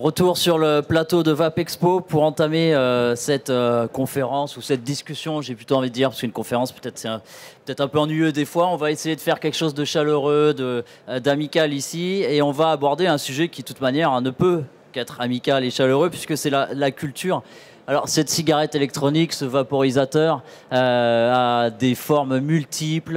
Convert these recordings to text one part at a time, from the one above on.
Retour sur le plateau de VAP Expo pour entamer cette conférence ou cette discussion, j'ai plutôt envie de dire, parce qu'une conférence peut-être c'est peut-être un peu ennuyeux des fois. On va essayer de faire quelque chose de chaleureux, d'amical ici, et on va aborder un sujet qui de toute manière ne peut qu'être amical et chaleureux puisque c'est la culture. Alors cette cigarette électronique, ce vaporisateur a des formes multiples,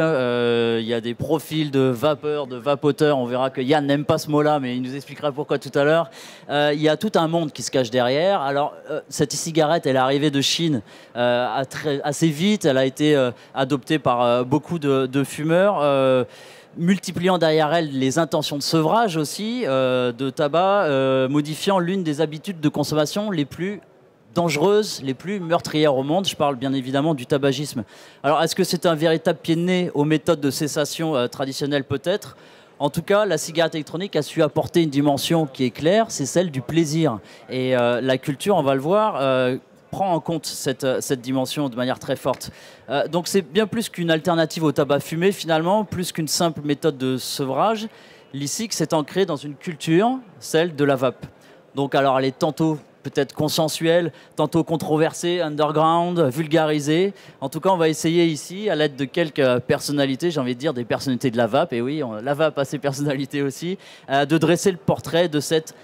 il y a des profils de vapeur, de vapoteurs, on verra que Yann n'aime pas ce mot-là mais il nous expliquera pourquoi tout à l'heure. Il y a tout un monde qui se cache derrière. Alors cette cigarette elle est arrivée de Chine assez vite, elle a été adoptée par beaucoup de fumeurs. Multipliant derrière elle les intentions de sevrage aussi de tabac, modifiant l'une des habitudes de consommation les plus dangereuses, les plus meurtrières au monde. Je parle bien évidemment du tabagisme. Alors, est-ce que c'est un véritable pied de nez aux méthodes de cessation traditionnelles? Peut-être. En tout cas, la cigarette électronique a su apporter une dimension qui est claire, c'est celle du plaisir. Et la culture, on va le voir, prend en compte cette dimension de manière très forte. Donc c'est bien plus qu'une alternative au tabac fumé, finalement, plus qu'une simple méthode de sevrage. L'ICIC s'est ancré dans une culture, celle de la vape. Donc alors elle est tantôt peut-être consensuelle, tantôt controversée, underground, vulgarisée. En tout cas, on va essayer ici, à l'aide de quelques personnalités, j'ai envie de dire des personnalités de la vape, et oui, la vape a ses personnalités aussi, de dresser le portrait de cette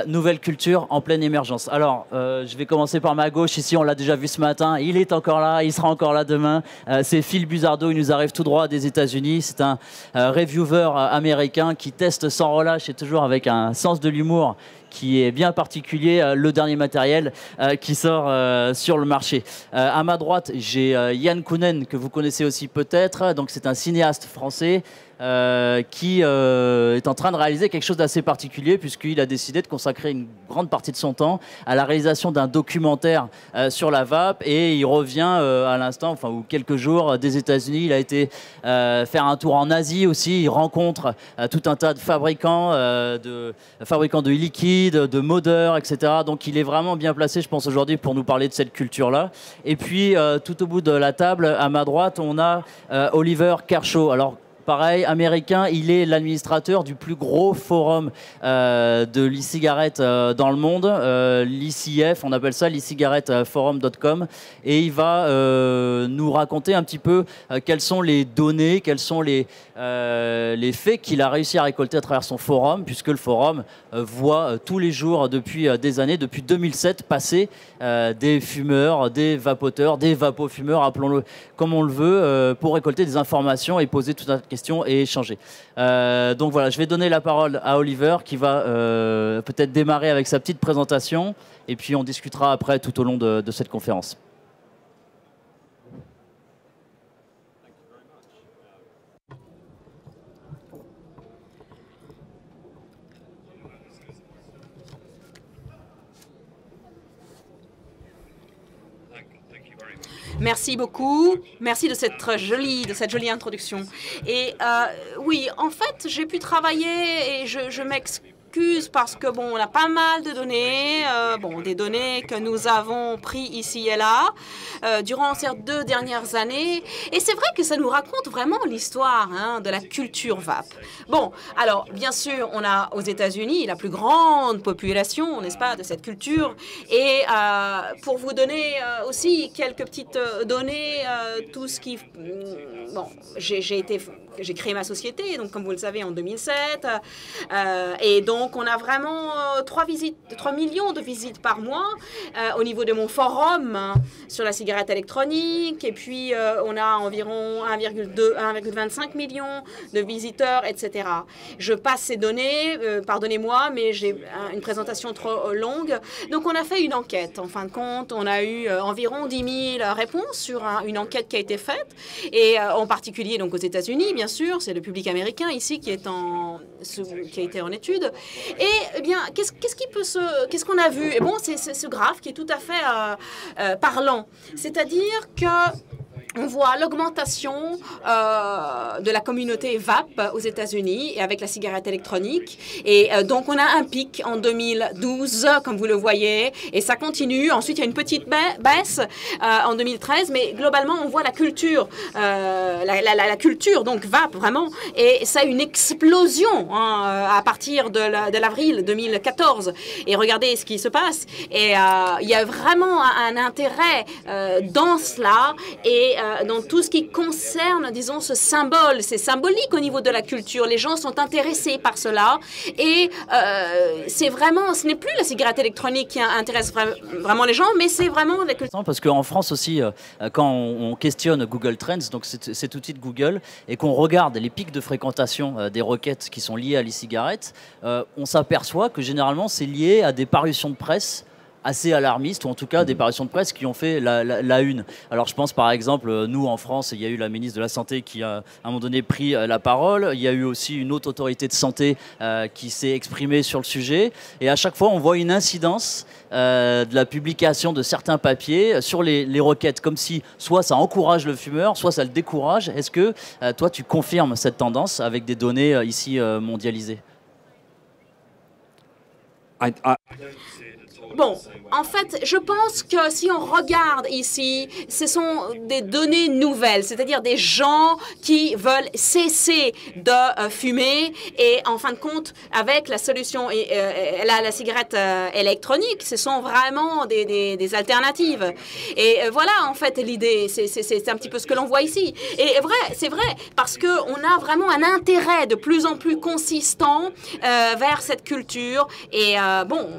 nouvelle culture en pleine émergence. Alors, je vais commencer par ma gauche. Ici, on l'a déjà vu ce matin. Il est encore là, il sera encore là demain. C'est Phil Buzardo, il nous arrive tout droit des États-Unis. C'est un reviewer américain qui teste sans relâche et toujours avec un sens de l'humour qui est bien particulier, le dernier matériel qui sort sur le marché. À ma droite, j'ai Yann Kounen, que vous connaissez aussi peut-être. Donc, c'est un cinéaste français qui est en train de réaliser quelque chose d'assez particulier puisqu'il a décidé de consacrer une grande partie de son temps à la réalisation d'un documentaire sur la vape, et il revient à l'instant, enfin, ou quelques jours des États-Unis. Il a été faire un tour en Asie aussi. Il rencontre tout un tas de fabricants de liquides, de modeurs, etc. Donc il est vraiment bien placé, je pense, aujourd'hui pour nous parler de cette culture-là. Et puis tout au bout de la table, à ma droite, on a Oliver Kershaw. Alors pareil, américain, il est l'administrateur du plus gros forum de l'e-cigarette dans le monde, l'ICF, on appelle ça l'e-cigaretteforum.com, et il va nous raconter un petit peu quelles sont les données, quels sont les faits qu'il a réussi à récolter à travers son forum, puisque le forum voit tous les jours depuis des années, depuis 2007, passer des fumeurs, des vapoteurs, des vapofumeurs, appelons-le comme on le veut, pour récolter des informations et poser tout un tas de questions et échanger. Donc voilà, je vais donner la parole à Oliver qui va peut-être démarrer avec sa petite présentation et puis on discutera après tout au long de cette conférence. Merci beaucoup. Merci de cette jolie introduction. Et oui, en fait, j'ai pu travailler et je m'excuse parce que bon, on a pas mal de données, des données que nous avons pris ici et là durant ces 2 dernières années. Et c'est vrai que ça nous raconte vraiment l'histoire de la culture vape. Bon, alors bien sûr, on a aux États-Unis la plus grande population, n'est-ce pas, de cette culture. Et pour vous donner aussi quelques petites données, tout ce qui... Bon, j'ai créé ma société, donc comme vous le savez, en 2007. Et donc, on a vraiment 3 millions de visites par mois au niveau de mon forum sur la cigarette électronique. Et puis, on a environ 1,25 million de visiteurs, etc. Je passe ces données, pardonnez-moi, mais j'ai une présentation trop longue. Donc, on a fait une enquête. En fin de compte, on a eu environ 10 000 réponses sur une enquête qui a été faite. Et en particulier, donc aux États-Unis, bien sûr, c'est le public américain ici qui a été en étude. Et eh bien, qu'est-ce qu'on a vu? Et bon, c'est ce graphe qui est tout à fait parlant. C'est-à-dire que on voit l'augmentation de la communauté vape aux États-Unis et avec la cigarette électronique. Et donc, on a un pic en 2012, comme vous le voyez, et ça continue. Ensuite, il y a une petite baisse en 2013, mais globalement, on voit la culture, la culture, donc vape, vraiment, et ça a une explosion hein, à partir de l'avril 2014. Et regardez ce qui se passe. Et il y a vraiment un intérêt dans cela et dans tout ce qui concerne, disons, ce symbole. C'est symbolique au niveau de la culture. Les gens sont intéressés par cela. Et c'est vraiment, ce n'est plus la cigarette électronique qui intéresse vraiment les gens, mais c'est vraiment la culture. Parce qu'en France aussi, quand on questionne Google Trends, donc cet outil de Google, et qu'on regarde les pics de fréquentation des requêtes qui sont liées à l'e-cigarette, on s'aperçoit que généralement c'est lié à des parutions de presse assez alarmistes, ou en tout cas des parutions de presse qui ont fait la une. Alors je pense par exemple, nous en France, il y a eu la ministre de la Santé qui a à un moment donné pris la parole, il y a eu aussi une autre autorité de santé qui s'est exprimée sur le sujet, et à chaque fois on voit une incidence de la publication de certains papiers sur les requêtes, comme si soit ça encourage le fumeur, soit ça le décourage. Est-ce que toi tu confirmes cette tendance avec des données ici mondialisées? Bon, en fait, je pense que si on regarde ici, ce sont des données nouvelles, c'est-à-dire des gens qui veulent cesser de fumer et en fin de compte, avec la solution, la cigarette électronique, ce sont vraiment des alternatives. Et voilà, en fait, l'idée, c'est un petit peu ce que l'on voit ici. Et c'est vrai, parce qu'on a vraiment un intérêt de plus en plus consistant vers cette culture. Et bon...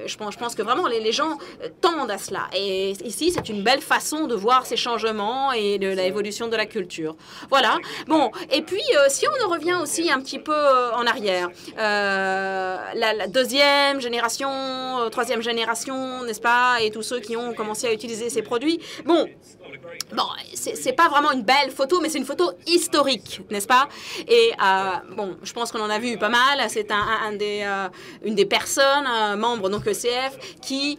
Je pense que vraiment les gens tendent à cela. Et ici, c'est une belle façon de voir ces changements et de l'évolution de la culture. Voilà. Bon, et puis, si on revient aussi un petit peu en arrière, la deuxième génération, troisième génération, n'est-ce pas, et tous ceux qui ont commencé à utiliser ces produits, bon, c'est pas vraiment une belle photo, mais c'est une photo historique, n'est-ce pas? Et bon, je pense qu'on en a vu pas mal. C'est une des personnes, membres donc ECF, qui,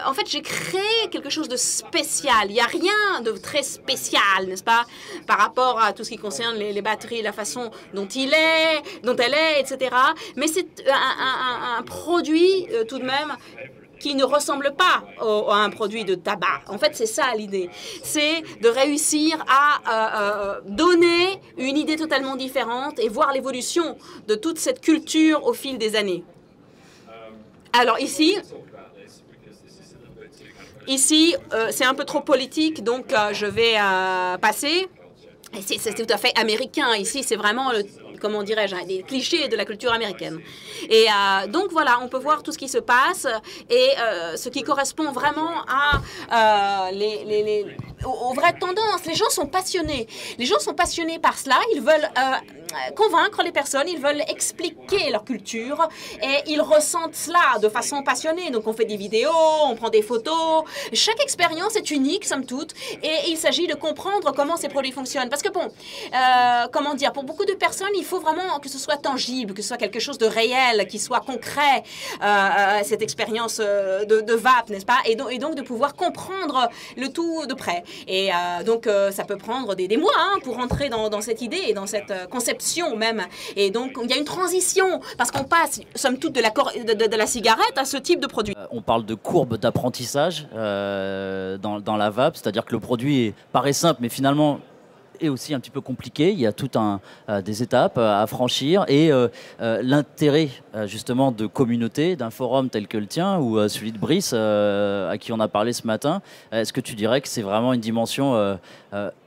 en fait, j'ai créé quelque chose de spécial. Il n'y a rien de très spécial, n'est-ce pas, par rapport à tout ce qui concerne les batteries, la façon dont elle est, etc. Mais c'est un produit tout de même qui ne ressemble pas à un produit de tabac. En fait, c'est ça l'idée. C'est de réussir à donner une idée totalement différente et voir l'évolution de toute cette culture au fil des années. Alors ici, c'est un peu trop politique, donc je vais passer. C'est tout à fait américain. Ici, c'est vraiment comment dirais-je, des clichés de la culture américaine. Et donc voilà, on peut voir tout ce qui se passe et ce qui correspond vraiment aux vraies tendances. Les gens sont passionnés. Les gens sont passionnés par cela. Ils veulent convaincre les personnes, ils veulent expliquer leur culture et ils ressentent cela de façon passionnée. Donc on fait des vidéos, on prend des photos. Chaque expérience est unique, somme toute, et il s'agit de comprendre comment ces produits fonctionnent. Parce que bon, comment dire, pour beaucoup de personnes, il faut vraiment que ce soit tangible, que ce soit quelque chose de réel, qui soit concret, cette expérience de vape, n'est-ce pas, et donc de pouvoir comprendre le tout de près. Et donc ça peut prendre des mois pour entrer dans cette idée et dans cette conception même. Et donc il y a une transition parce qu'on passe, somme toute, de la cigarette à ce type de produit. On parle de courbe d'apprentissage dans la vape, c'est-à-dire que le produit paraît simple, mais finalement est aussi un petit peu compliqué. Il y a toutes des étapes à franchir et l'intérêt justement de communauté, d'un forum tel que le tien ou celui de Brice à qui on a parlé ce matin. Est-ce que tu dirais que c'est vraiment une dimension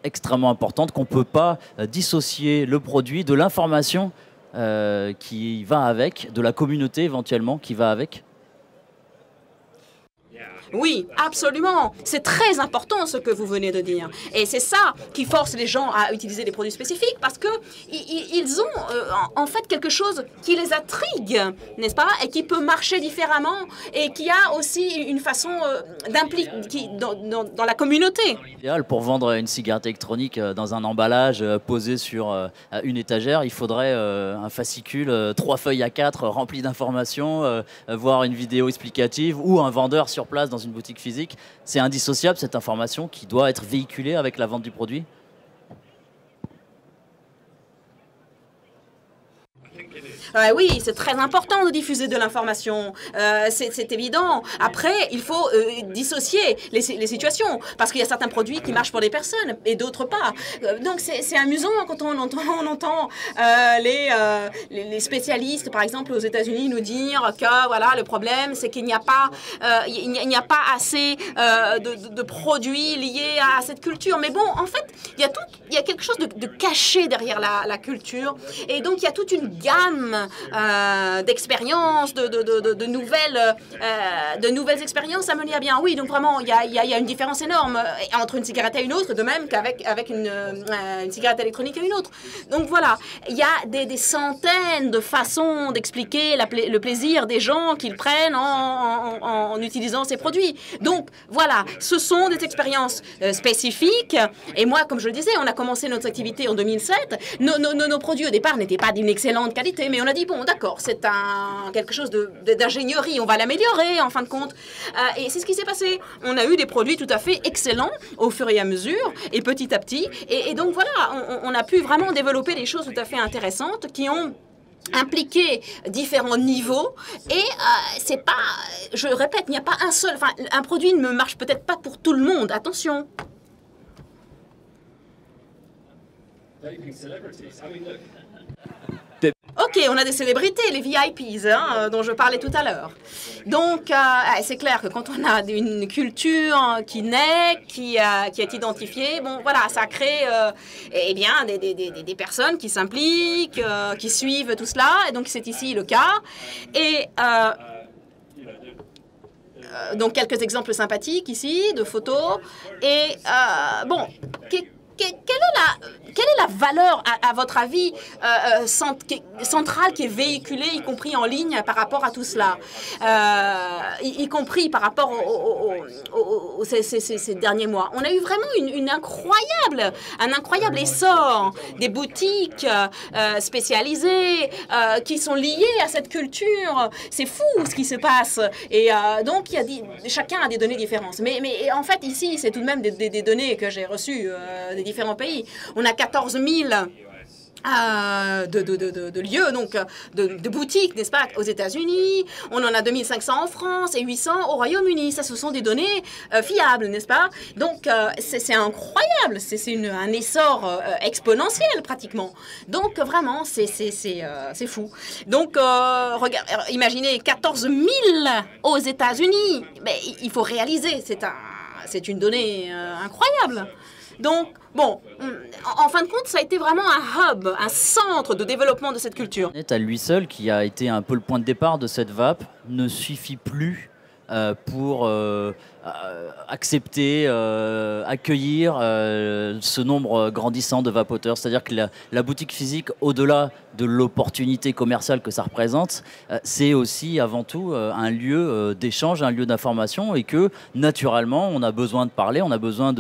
extrêmement importante, qu'on ne peut pas dissocier le produit de l'information qui va avec, de la communauté éventuellement qui va avec? Oui, absolument. C'est très important ce que vous venez de dire. Et c'est ça qui force les gens à utiliser des produits spécifiques parce qu'ils ont en fait quelque chose qui les intrigue, n'est-ce pas, et qui peut marcher différemment et qui a aussi une façon d'impliquer dans la communauté. Idéal pour vendre une cigarette électronique dans un emballage posé sur une étagère, il faudrait un fascicule 3 feuilles A4 rempli d'informations, voire une vidéo explicative ou un vendeur sur place dans une boutique physique, c'est indissociable cette information qui doit être véhiculée avec la vente du produit? Oui, c'est très important de diffuser de l'information, c'est évident. Après, il faut dissocier les situations, parce qu'il y a certains produits qui marchent pour des personnes et d'autres pas. Donc c'est amusant quand on entend les spécialistes, par exemple aux États-Unis, nous dire que voilà, le problème, c'est qu'il n'y a pas assez de produits liés à cette culture. Mais bon, en fait, il y a quelque chose de caché derrière la culture, et donc il y a toute une gamme d'expériences, de nouvelles expériences à mener à bien. Oui, donc vraiment, il y a une différence énorme entre une cigarette et une autre, de même qu'avec une cigarette électronique et une autre. Donc voilà, il y a des centaines de façons d'expliquer le plaisir des gens qu'ils prennent en utilisant ces produits. Donc voilà, ce sont des expériences spécifiques. Et moi, comme je le disais, on a commencé notre activité en 2007. Nos produits au départ n'étaient pas d'une excellente qualité, mais on a dit, bon, d'accord, c'est quelque chose d'ingénierie, on va l'améliorer en fin de compte. Et c'est ce qui s'est passé. On a eu des produits tout à fait excellents au fur et à mesure, et petit à petit. Et donc voilà, on a pu vraiment développer des choses tout à fait intéressantes qui ont impliqué différents niveaux. Et c'est pas, je répète, il n'y a pas un seul, enfin, un produit ne marche peut-être pas pour tout le monde, attention. Ok, on a des célébrités, les VIPs, dont je parlais tout à l'heure. Donc, c'est clair que quand on a une culture qui naît, qui est identifiée, bon, voilà, ça crée eh bien, des personnes qui s'impliquent, qui suivent tout cela. Et donc, c'est ici le cas. Et donc, quelques exemples sympathiques ici, de photos. Et bon, quelle est la valeur, à votre avis, centrale qui est véhiculée, y compris en ligne, par rapport à tout cela, y compris par rapport ces derniers mois? On a eu vraiment un incroyable essor des boutiques spécialisées qui sont liées à cette culture. C'est fou ce qui se passe. Et donc, chacun a des données différentes. Mais en fait, ici, c'est tout de même des données que j'ai reçues des différents pays. On a 14 000 de lieux, donc de boutiques, n'est-ce pas, aux États-Unis. On en a 2500 en France et 800 au Royaume-Uni. Ça, ce sont des données fiables, n'est-ce pas? Donc, c'est incroyable. C'est un essor exponentiel, pratiquement. Donc, vraiment, c'est fou. Donc, imaginez 14 000 aux États-Unis. Mais il faut réaliser, c'est une donnée incroyable. Donc, bon, en fin de compte, ça a été vraiment un hub, un centre de développement de cette culture. À lui seul, qui a été un peu le point de départ de cette vape, ne suffit plus pour accepter, accueillir ce nombre grandissant de vapoteurs. C'est-à-dire que la boutique physique, au-delà de l'opportunité commerciale que ça représente, c'est aussi avant tout un lieu d'échange, un lieu d'information, et que naturellement on a besoin de parler, on a besoin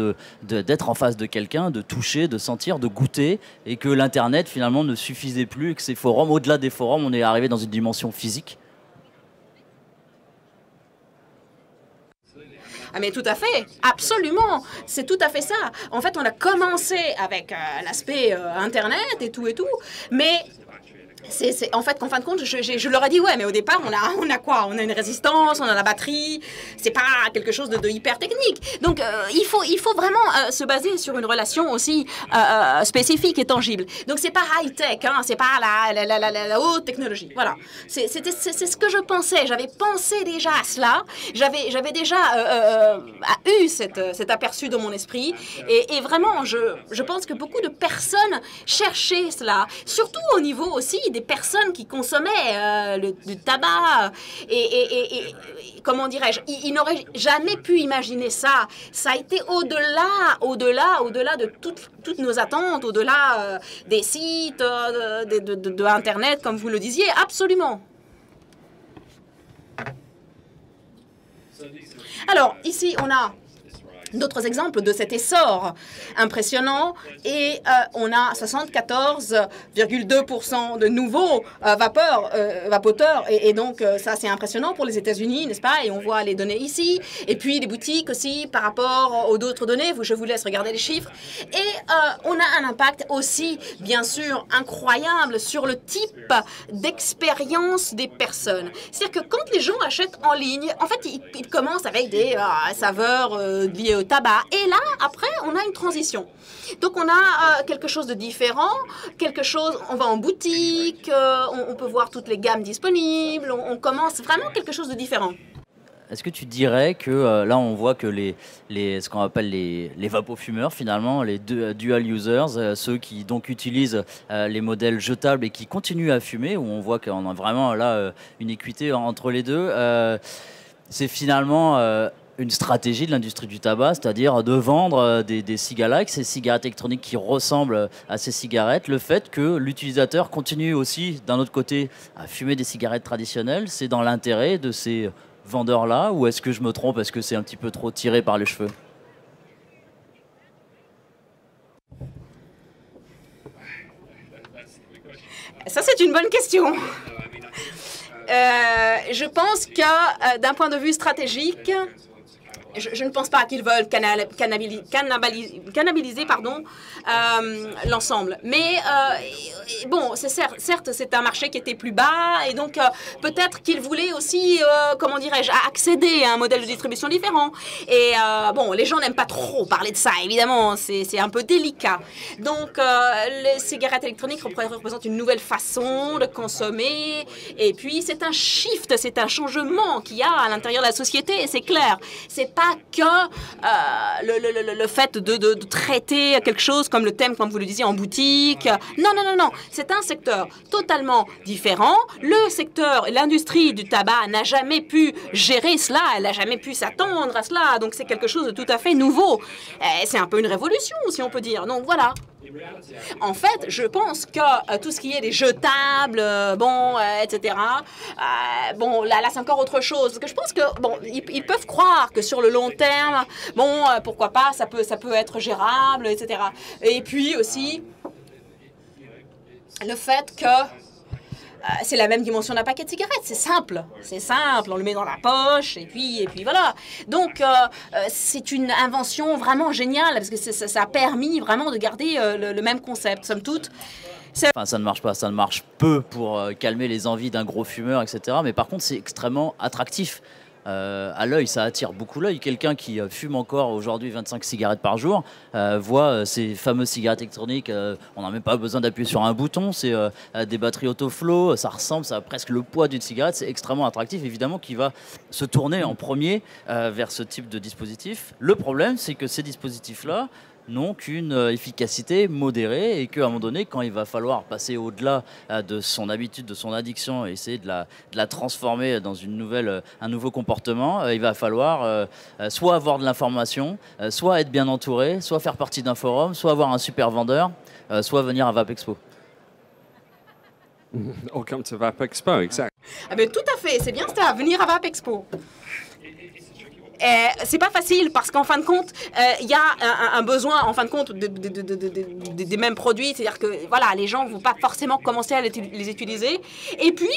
d'être en face de quelqu'un, de toucher, de sentir, de goûter, et que l'internet finalement ne suffisait plus, et que ces forums, au-delà des forums, on est arrivé dans une dimension physique. Ah mais tout à fait, absolument, c'est tout à fait ça. En fait, on a commencé avec l'aspect Internet et tout, mais en fin de compte, je leur ai dit, ouais, mais au départ, on a quoi? On a une résistance, on a la batterie, c'est pas quelque chose de hyper technique. Donc, il faut vraiment se baser sur une relation aussi spécifique et tangible. Donc, c'est pas high-tech, hein, c'est pas la haute technologie. Voilà, c'est ce que je pensais. J'avais pensé déjà à cela. J'avais déjà eu cet aperçu dans mon esprit. Et vraiment, je pense que beaucoup de personnes cherchaient cela, surtout au niveau aussi des personnes qui consommaient du tabac et comment dirais-je, ils n'auraient jamais pu imaginer ça. Ça a été au-delà de toutes nos attentes, au-delà des sites, de Internet, comme vous le disiez, absolument. Alors, ici, on a d'autres exemples de cet essor impressionnant et on a 74,2% de nouveaux vapoteurs et donc ça c'est impressionnant pour les États-Unis, n'est-ce pas? Et on voit les données ici et puis les boutiques aussi par rapport aux d'autres données. Je vous laisse regarder les chiffres et on a un impact aussi bien sûr incroyable sur le type d'expérience des personnes. C'est-à-dire que quand les gens achètent en ligne, en fait ils commencent avec des saveurs liées au tabac. Et là, après, on a une transition. Donc, on a quelque chose de différent, on va en boutique, on peut voir toutes les gammes disponibles, on commence vraiment quelque chose de différent. Est-ce que tu dirais que là, on voit que ce qu'on appelle les vapofumeurs, finalement, les dual users, ceux qui donc utilisent les modèles jetables et qui continuent à fumer, où on voit qu'on a vraiment là une équité entre les deux, c'est finalement une stratégie de l'industrie du tabac, c'est-à-dire de vendre des cigarettes, ces cigarettes électroniques qui ressemblent à ces cigarettes. Le fait que l'utilisateur continue aussi, d'un autre côté, à fumer des cigarettes traditionnelles, c'est dans l'intérêt de ces vendeurs-là, ou est-ce que je me trompe, est-ce que c'est un petit peu trop tiré par les cheveux? Ça, c'est une bonne question. Je pense que d'un point de vue stratégique, je ne pense pas qu'ils veulent cannibaliser l'ensemble. Mais bon, certes, c'est un marché qui était plus bas et donc peut-être qu'ils voulaient aussi, comment dirais-je, accéder à un modèle de distribution différent. Et bon, les gens n'aiment pas trop parler de ça, évidemment, c'est un peu délicat. Donc, les cigarettes électroniques représentent une nouvelle façon de consommer. Et puis, c'est un shift, c'est un changement qu'il y a à l'intérieur de la société, c'est clair. C'est pas que le fait de traiter quelque chose comme le thème, comme vous le disiez, en boutique. Non. C'est un secteur totalement différent. Le secteur, l'industrie du tabac n'a jamais pu gérer cela. Elle n'a jamais pu s'attendre à cela. Donc, c'est quelque chose de tout à fait nouveau. C'est un peu une révolution, si on peut dire. Donc, voilà. En fait, je pense que tout ce qui est des jetables, etc. Bon, là c'est encore autre chose. Parce que je pense que bon, ils peuvent croire que sur le long terme, bon, pourquoi pas, ça peut être gérable, etc. Et puis aussi le fait que c'est la même dimension d'un paquet de cigarettes, c'est simple, on le met dans la poche et puis voilà. Donc c'est une invention vraiment géniale parce que ça a permis vraiment de garder le même concept, somme toute. Enfin, ça ne marche pas, ça ne marche peu pour calmer les envies d'un gros fumeur, etc. Mais par contre, c'est extrêmement attractif. À l'œil, ça attire beaucoup l'œil. Quelqu'un qui fume encore aujourd'hui 25 cigarettes par jour voit ces fameuses cigarettes électroniques. On n'a même pas besoin d'appuyer sur un bouton. C'est des batteries autoflow. Ça ressemble, ça a presque le poids d'une cigarette. C'est extrêmement attractif, évidemment, qui va se tourner en premier vers ce type de dispositif. Le problème, c'est que ces dispositifs-là n'ont qu'une efficacité modérée et qu'à un moment donné, quand il va falloir passer au-delà de son habitude, de son addiction et essayer de la transformer dans un nouveau comportement, il va falloir soit avoir de l'information, soit être bien entouré, soit faire partie d'un forum, soit avoir un super vendeur, soit venir à Vapexpo. Or come to Vapexpo, exact. Ah ben, tout à fait, c'est bien ça, venir à Vapexpo. C'est pas facile parce qu'en fin de compte, il y a un besoin, en fin de compte, des mêmes produits. C'est-à-dire que voilà, les gens vont pas forcément commencer à les utiliser. Et puis,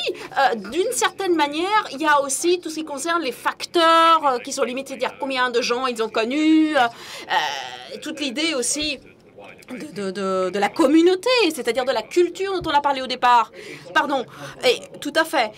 d'une certaine manière, il y a aussi tout ce qui concerne les facteurs qui sont limités. C'est-à-dire combien de gens ils ont connus, toute l'idée aussi de la communauté, c'est-à-dire de la culture dont on a parlé au départ. Pardon, et tout à fait.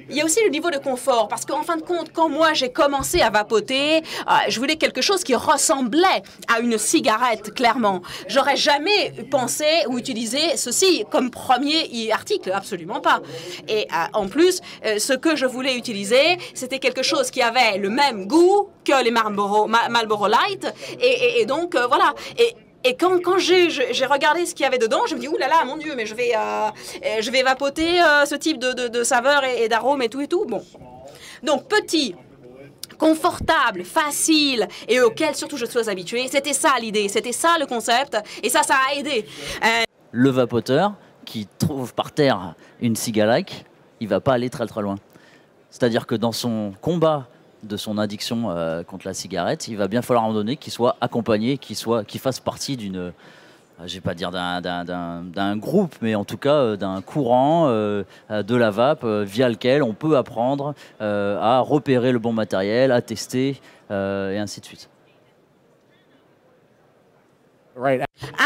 Il y a aussi le niveau de confort, parce qu'en fin de compte, quand moi j'ai commencé à vapoter, je voulais quelque chose qui ressemblait à une cigarette, clairement. J'aurais jamais pensé ou utilisé ceci comme premier article, absolument pas. Et en plus, ce que je voulais utiliser, c'était quelque chose qui avait le même goût que les Marlboro Light, et donc voilà. Et quand j'ai regardé ce qu'il y avait dedans, je me dis, ouh là là, mon Dieu, mais je vais vapoter ce type de saveur et d'arôme et tout. Bon. Donc, petit, confortable, facile et auquel surtout je suis habituée. C'était ça l'idée, c'était ça le concept et ça a aidé. Le vapoteur qui trouve par terre une cigarette, il va pas aller très très loin. C'est-à-dire que dans son combat de son addiction contre la cigarette, il va bien falloir à un moment donné qu'il soit accompagné, qu'il fasse partie d'une, je vais pas dire d'un groupe, mais en tout cas d'un courant de la vape via lequel on peut apprendre à repérer le bon matériel, à tester et ainsi de suite. Right.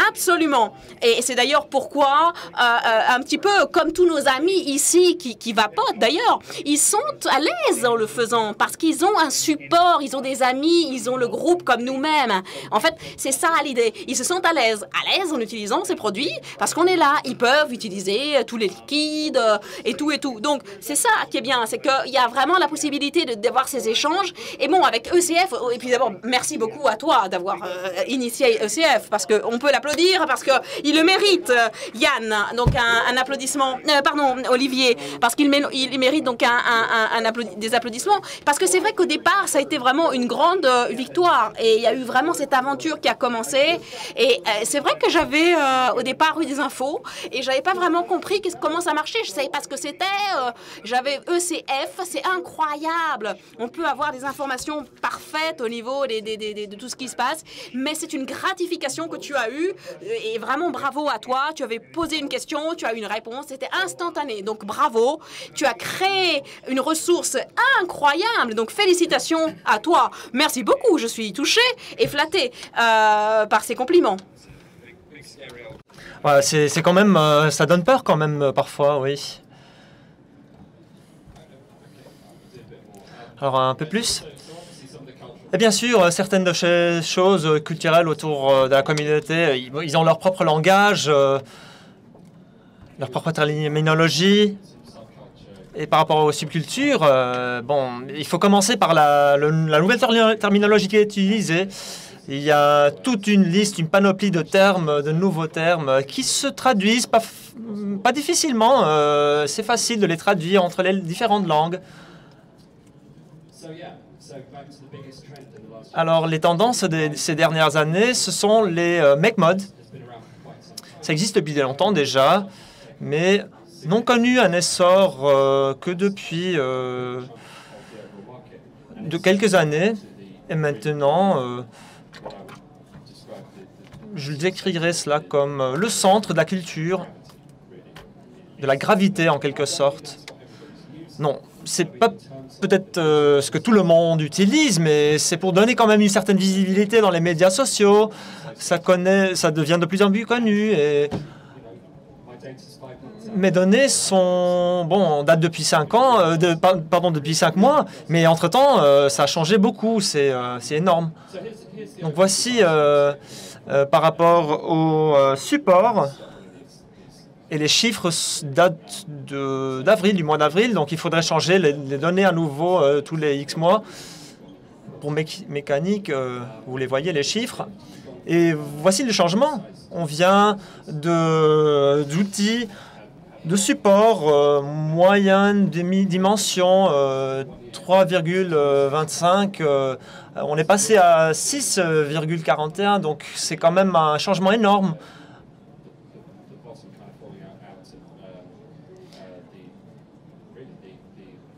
Absolument. Et c'est d'ailleurs pourquoi, un petit peu comme tous nos amis ici qui vapotent d'ailleurs, ils sont à l'aise en le faisant parce qu'ils ont un support, ils ont des amis, ils ont le groupe comme nous-mêmes. En fait, c'est ça l'idée. Ils se sentent à l'aise en utilisant ces produits parce qu'on est là. Ils peuvent utiliser tous les liquides et tout et tout. Donc, c'est ça qui est bien, c'est qu'il y a vraiment la possibilité d'avoir ces échanges. Et bon, avec ECF, et puis d'abord, merci beaucoup à toi d'avoir initié ECF parce qu'on peut l'applaudir parce qu'il le mérite, Yann. Donc un applaudissement, pardon, Olivier, parce qu'il mérite donc des applaudissements. Parce que c'est vrai qu'au départ, ça a été vraiment une grande victoire et il y a eu vraiment cette aventure qui a commencé. Et c'est vrai que j'avais au départ eu des infos et j'avais pas vraiment compris comment ça marchait. Je savais pas ce que c'était. J'avais ECF, c'est incroyable. On peut avoir des informations parfaites au niveau de tout ce qui se passe, mais c'est une gratification que tu as eue et vraiment bravo à toi. Tu avais posé une question, tu as eu une réponse, c'était instantané. Donc bravo, tu as créé une ressource incroyable. Donc félicitations à toi. Merci beaucoup, je suis touchée et flattée par ces compliments. Ouais, c'est quand même, ça donne peur quand même parfois, oui. Alors un peu plus. Et bien sûr, certaines de ces choses culturelles autour de la communauté, ils ont leur propre langage, leur propre terminologie. Et par rapport aux subcultures, bon, il faut commencer par la nouvelle terminologie qui est utilisée. Il y a toute une liste, une panoplie de termes, de nouveaux termes, qui se traduisent pas difficilement. C'est facile de les traduire entre les différentes langues. Alors, les tendances de ces dernières années, ce sont les make mods. Ça existe depuis longtemps déjà, mais n'ont connu un essor que depuis de quelques années. Et maintenant, je décrirais cela comme le centre de la culture, de la gravité en quelque sorte. Non, c'est pas peut-être ce que tout le monde utilise, mais c'est pour donner quand même une certaine visibilité dans les médias sociaux. Ça devient de plus en plus connu. Et mes données sont, bon, on date depuis 5 ans, depuis 5 mois, mais entre-temps, ça a changé beaucoup. C'est énorme. Donc voici, par rapport au support. Et les chiffres datent d'avril, du mois d'avril, donc il faudrait changer les données à nouveau tous les X mois. Pour mécanique, vous les voyez, les chiffres. Et voici le changement. On vient d'outils de support moyenne demi-dimension 3,25. On est passé à 6,41, donc c'est quand même un changement énorme.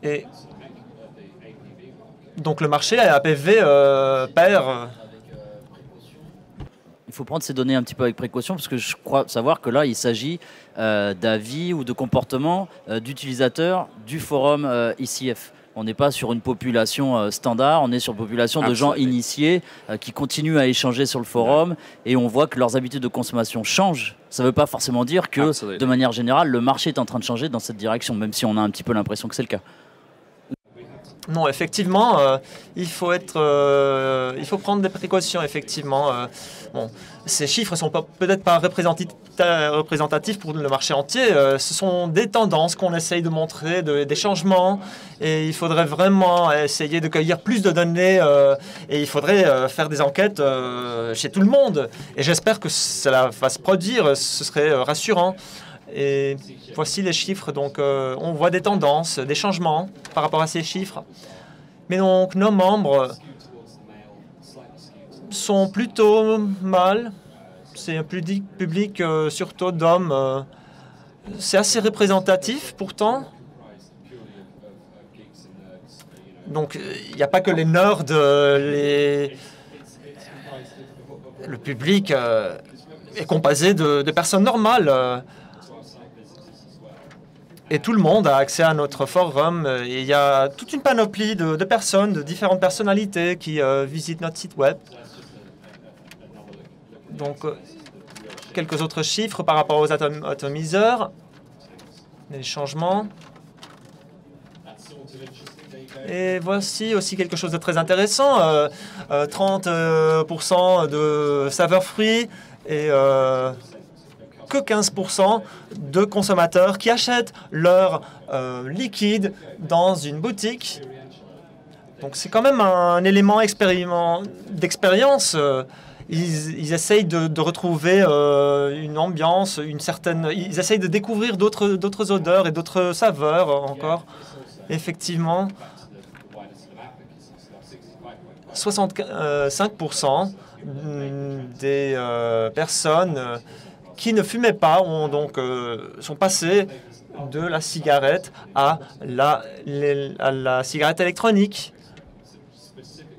Et donc le marché APV perd. Il faut prendre ces données un petit peu avec précaution parce que je crois savoir que là, il s'agit d'avis ou de comportements d'utilisateurs du forum ICF. On n'est pas sur une population standard, on est sur une population de gens initiés qui continuent à échanger sur le forum et on voit que leurs habitudes de consommation changent. Ça ne veut pas forcément dire que, de manière générale, le marché est en train de changer dans cette direction, même si on a un petit peu l'impression que c'est le cas. Non, effectivement, il faut prendre des précautions, effectivement. Bon, ces chiffres ne sont peut-être pas représentatifs pour le marché entier. Ce sont des tendances qu'on essaye de montrer, des changements. Et il faudrait vraiment essayer de cueillir plus de données. Et il faudrait faire des enquêtes chez tout le monde. Et j'espère que cela va se produire. Ce serait rassurant. Et voici les chiffres, donc on voit des tendances, des changements par rapport à ces chiffres. Mais donc nos membres sont plutôt mâles, c'est un public surtout d'hommes. C'est assez représentatif pourtant. Donc, il n'y a pas que les nerds, le public est composé de personnes normales. Et tout le monde a accès à notre forum. Et il y a toute une panoplie de personnes, de différentes personnalités qui visitent notre site web. Donc, quelques autres chiffres par rapport aux atomiseurs, les changements. Et voici aussi quelque chose de très intéressant, 30% de saveurs fruits et que 15% de consommateurs qui achètent leur liquide dans une boutique. Donc c'est quand même un élément d'expérience. Ils essayent de retrouver une ambiance, ils essayent de découvrir d'autres odeurs et d'autres saveurs encore. Effectivement, 65% des personnes qui ne fumaient pas sont passées de la cigarette à la cigarette électronique.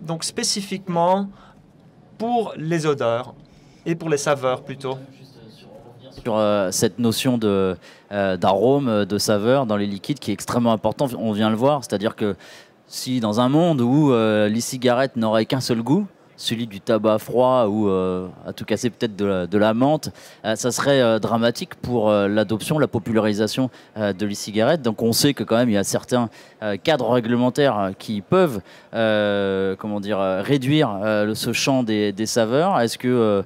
Donc spécifiquement pour les odeurs et pour les saveurs plutôt. Sur cette notion d'arôme, de saveur dans les liquides qui est extrêmement important, on vient le voir, c'est-à-dire que si dans un monde où l'e-cigarette n'aurait qu'un seul goût, celui du tabac froid ou à tout casser peut-être de la menthe, ça serait dramatique pour l'adoption, la popularisation de l'e-cigarette. Donc on sait que quand même il y a certains cadres réglementaires qui peuvent réduire ce champ des saveurs. Est-ce que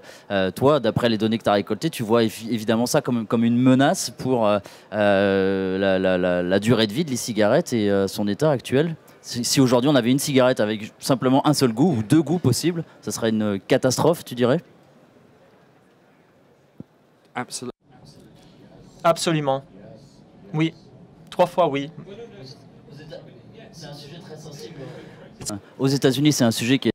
toi, d'après les données que tu as récoltées, tu vois évidemment ça comme une menace pour la durée de vie de l'e-cigarette et son état actuel ? Si aujourd'hui on avait une cigarette avec simplement un seul goût ou deux goûts possibles, ça serait une catastrophe, tu dirais? Absolument. Oui. 3 fois oui. C'est un sujet très sensible. Aux États-Unis, c'est un sujet qui est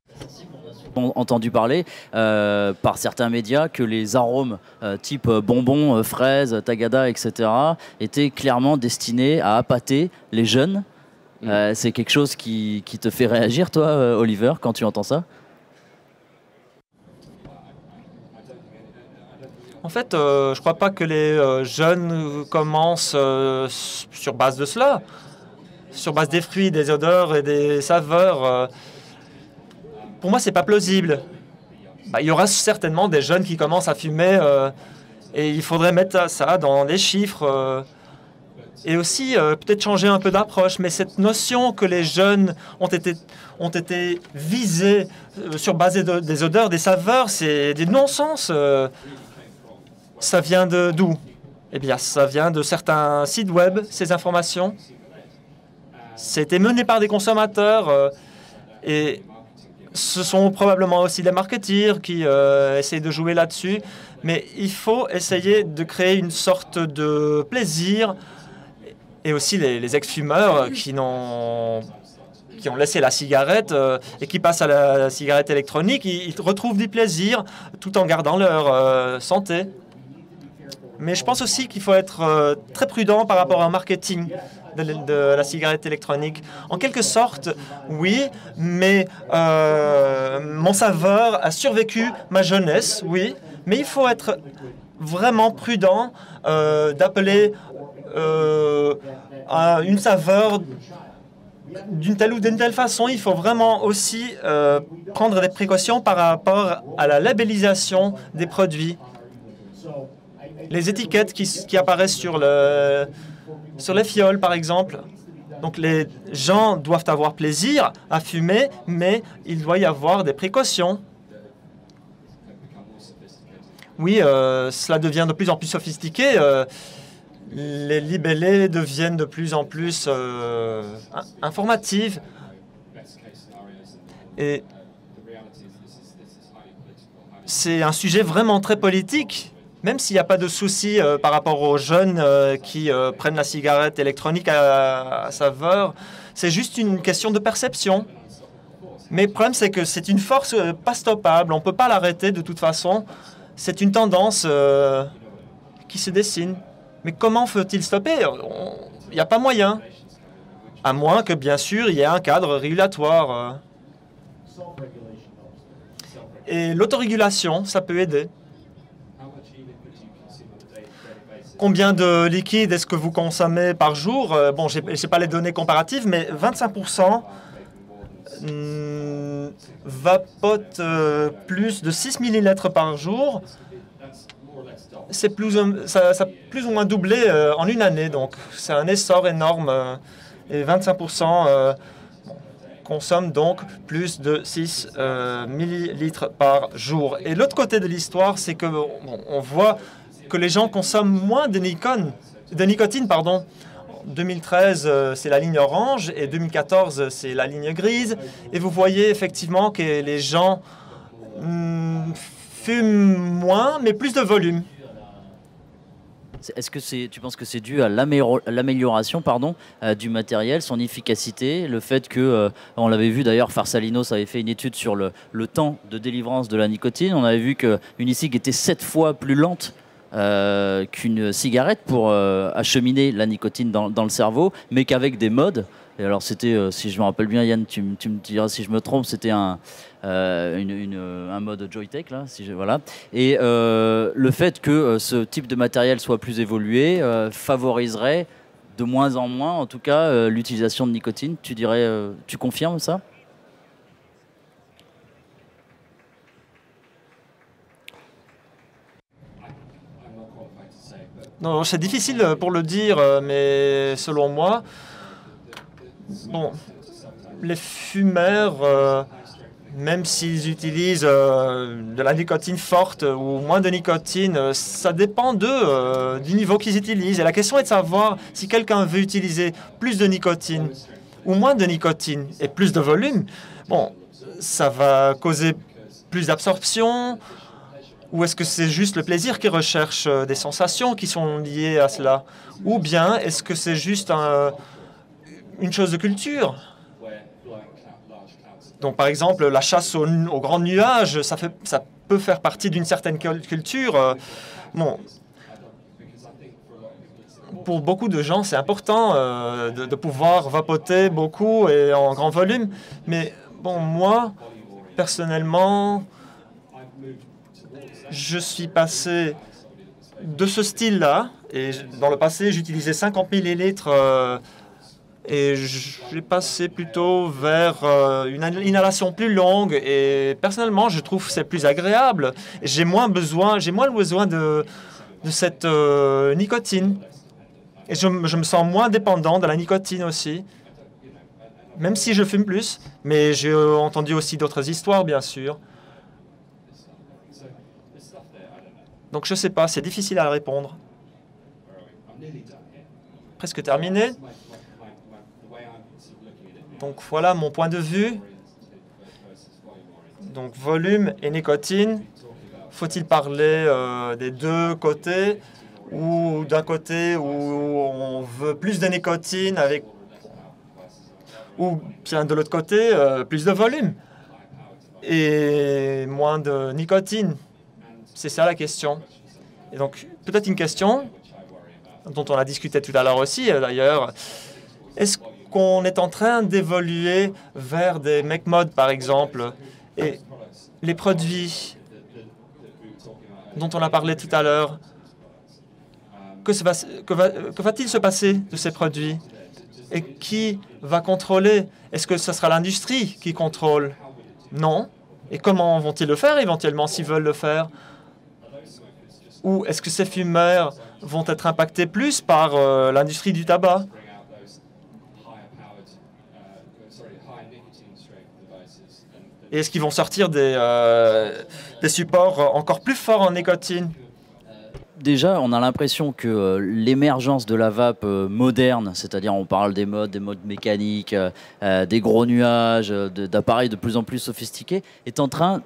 entendu parler par certains médias que les arômes type bonbons, fraises, tagada, etc. étaient clairement destinés à appâter les jeunes. C'est quelque chose qui te fait réagir, toi, Oliver, quand tu entends ça? En fait, je ne crois pas que les jeunes commencent sur base de cela, sur base des fruits, des odeurs et des saveurs. Pour moi, ce n'est pas plausible. Il y aura certainement des jeunes qui commencent à fumer et il faudrait mettre ça dans les chiffres. Et aussi, peut-être changer un peu d'approche. Mais cette notion que les jeunes ont été visés sur base des odeurs, des saveurs, c'est des non-sens. Ça vient d'où? Eh bien, ça vient de certains sites web, ces informations. C'était mené par des consommateurs. Et ce sont probablement aussi des marketeers qui essayent de jouer là-dessus. Mais il faut essayer de créer une sorte de plaisir. Et aussi les ex-fumeurs qui ont laissé la cigarette et qui passent à la cigarette électronique, ils retrouvent du plaisir tout en gardant leur santé. Mais je pense aussi qu'il faut être très prudent par rapport au marketing de la cigarette électronique. En quelque sorte, oui, mais mon saveur a survécu ma jeunesse, oui, mais il faut être vraiment prudent d'appeler une saveur d'une telle ou d'une telle façon. Il faut vraiment aussi prendre des précautions par rapport à la labellisation des produits. Les étiquettes qui apparaissent sur les fioles, par exemple. Donc les gens doivent avoir plaisir à fumer, mais il doit y avoir des précautions. Oui, cela devient de plus en plus sophistiqué. Les libellés deviennent de plus en plus informatifs. Et c'est un sujet vraiment très politique, même s'il n'y a pas de souci par rapport aux jeunes qui prennent la cigarette électronique à saveur. C'est juste une question de perception. Mais le problème, c'est que c'est une force pas stoppable. On ne peut pas l'arrêter de toute façon. C'est une tendance qui se dessine. Mais comment faut-il stopper? Il n'y a pas moyen. À moins que, bien sûr, il y ait un cadre régulatoire. Et l'autorégulation, ça peut aider. Combien de liquide est-ce que vous consommez par jour? Bon, je n'ai pas les données comparatives, mais 25% vapotent plus de 6 millilitres par jour. Ça a plus ou moins doublé en une année, donc c'est un essor énorme. Et 25% consomment donc plus de 6 millilitres par jour. Et l'autre côté de l'histoire, c'est que on voit que les gens consomment moins de nicotine. En 2013, c'est la ligne orange et 2014, c'est la ligne grise. Et vous voyez effectivement que les gens fument moins, mais plus de volume. Est-ce que tu penses que c'est dû à l'amélioration du matériel, son efficacité, le fait que, on l'avait vu d'ailleurs, Farsalinos avait fait une étude sur le temps de délivrance de la nicotine. On avait vu qu'une e-cig était 7 fois plus lente qu'une cigarette pour acheminer la nicotine dans le cerveau, mais qu'avec des modes. Et alors c'était, si je me rappelle bien, Yann, tu me diras si je me trompe, c'était un mode Joytech là, voilà. Et le fait que ce type de matériel soit plus évolué favoriserait de moins en moins, en tout cas, l'utilisation de nicotine. Tu dirais, tu confirmes ça? Non, c'est difficile pour le dire, mais selon moi, bon, les fumeurs, même s'ils utilisent de la nicotine forte ou moins de nicotine, ça dépend d'eux, du niveau qu'ils utilisent. Et la question est de savoir si quelqu'un veut utiliser plus de nicotine ou moins de nicotine et plus de volume. Bon, ça va causer plus d'absorption. Ou est-ce que c'est juste le plaisir qui recherche des sensations qui sont liées à cela? Ou bien est-ce que c'est juste une chose de culture? Donc, par exemple, la chasse aux grands nuages, ça peut faire partie d'une certaine culture. Bon, pour beaucoup de gens, c'est important de pouvoir vapoter beaucoup et en grand volume. Mais bon, moi, personnellement, je suis passé de ce style-là, et dans le passé, j'utilisais 50 millilitres, et j'ai passé plutôt vers une inhalation plus longue, et personnellement, je trouve que c'est plus agréable. J'ai moins le besoin de cette nicotine. Et je me sens moins dépendant de la nicotine aussi, même si je fume plus, mais j'ai entendu aussi d'autres histoires, bien sûr. Donc, je ne sais pas, c'est difficile à répondre. Presque terminé. Donc, voilà mon point de vue. Donc, volume et nicotine. Faut-il parler des deux côtés ou d'un côté où on veut plus de nicotine ou bien de l'autre côté, plus de volume et moins de nicotine? C'est ça la question. Et donc, peut-être une question dont on a discuté tout à l'heure aussi, d'ailleurs. Est-ce qu'on est en train d'évoluer vers des make modes, par exemple, et les produits dont on a parlé tout à l'heure, que va-t-il se passer de ces produits? Et qui va contrôler? Est-ce que ce sera l'industrie qui contrôle? Non. Et comment vont-ils le faire éventuellement s'ils veulent le faire? Ou est-ce que ces fumeurs vont être impactés plus par l'industrie du tabac? Et est-ce qu'ils vont sortir des supports encore plus forts en nicotine? Déjà, on a l'impression que l'émergence de la vape moderne, c'est-à-dire on parle des modes mécaniques, des gros nuages, d'appareils de plus en plus sophistiqués, est en train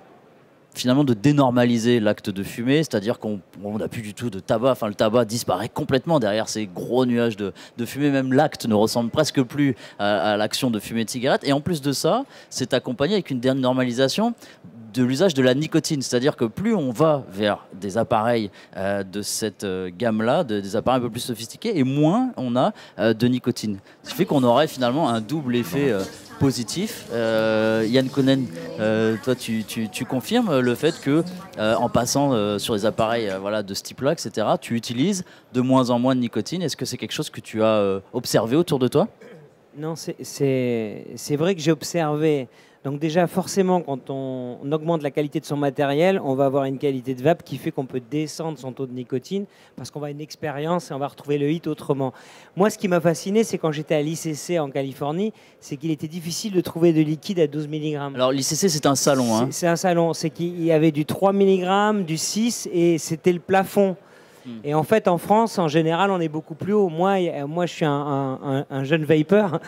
finalement de dénormaliser l'acte de fumer, c'est-à-dire qu'on n'a plus du tout de tabac, enfin le tabac disparaît complètement derrière ces gros nuages de fumée, même l'acte ne ressemble presque plus à l'action de fumer de cigarette, et en plus de ça, c'est accompagné avec une dénormalisation de l'usage de la nicotine, c'est-à-dire que plus on va vers des appareils de cette gamme-là, des appareils un peu plus sophistiqués, et moins on a de nicotine. Ce qui fait qu'on aurait finalement un double effet positif. Yann Konen, toi tu confirmes le fait que en passant sur des appareils voilà, de ce type-là, etc., tu utilises de moins en moins de nicotine. Est-ce que c'est quelque chose que tu as observé autour de toi? Non, c'est vrai que j'ai observé. Donc déjà, forcément, quand on augmente la qualité de son matériel, on va avoir une qualité de vape qui fait qu'on peut descendre son taux de nicotine parce qu'on va avoir une expérience et on va retrouver le hit autrement. Moi, ce qui m'a fasciné, c'est quand j'étais à l'ICC en Californie, c'est qu'il était difficile de trouver de liquide à 12 mg. Alors l'ICC, c'est un salon. Hein. C'est un salon. C'est qu'il y avait du 3 mg, du 6 et c'était le plafond. Et en fait, en France, en général, on est beaucoup plus haut. Moi je suis un jeune vapeur.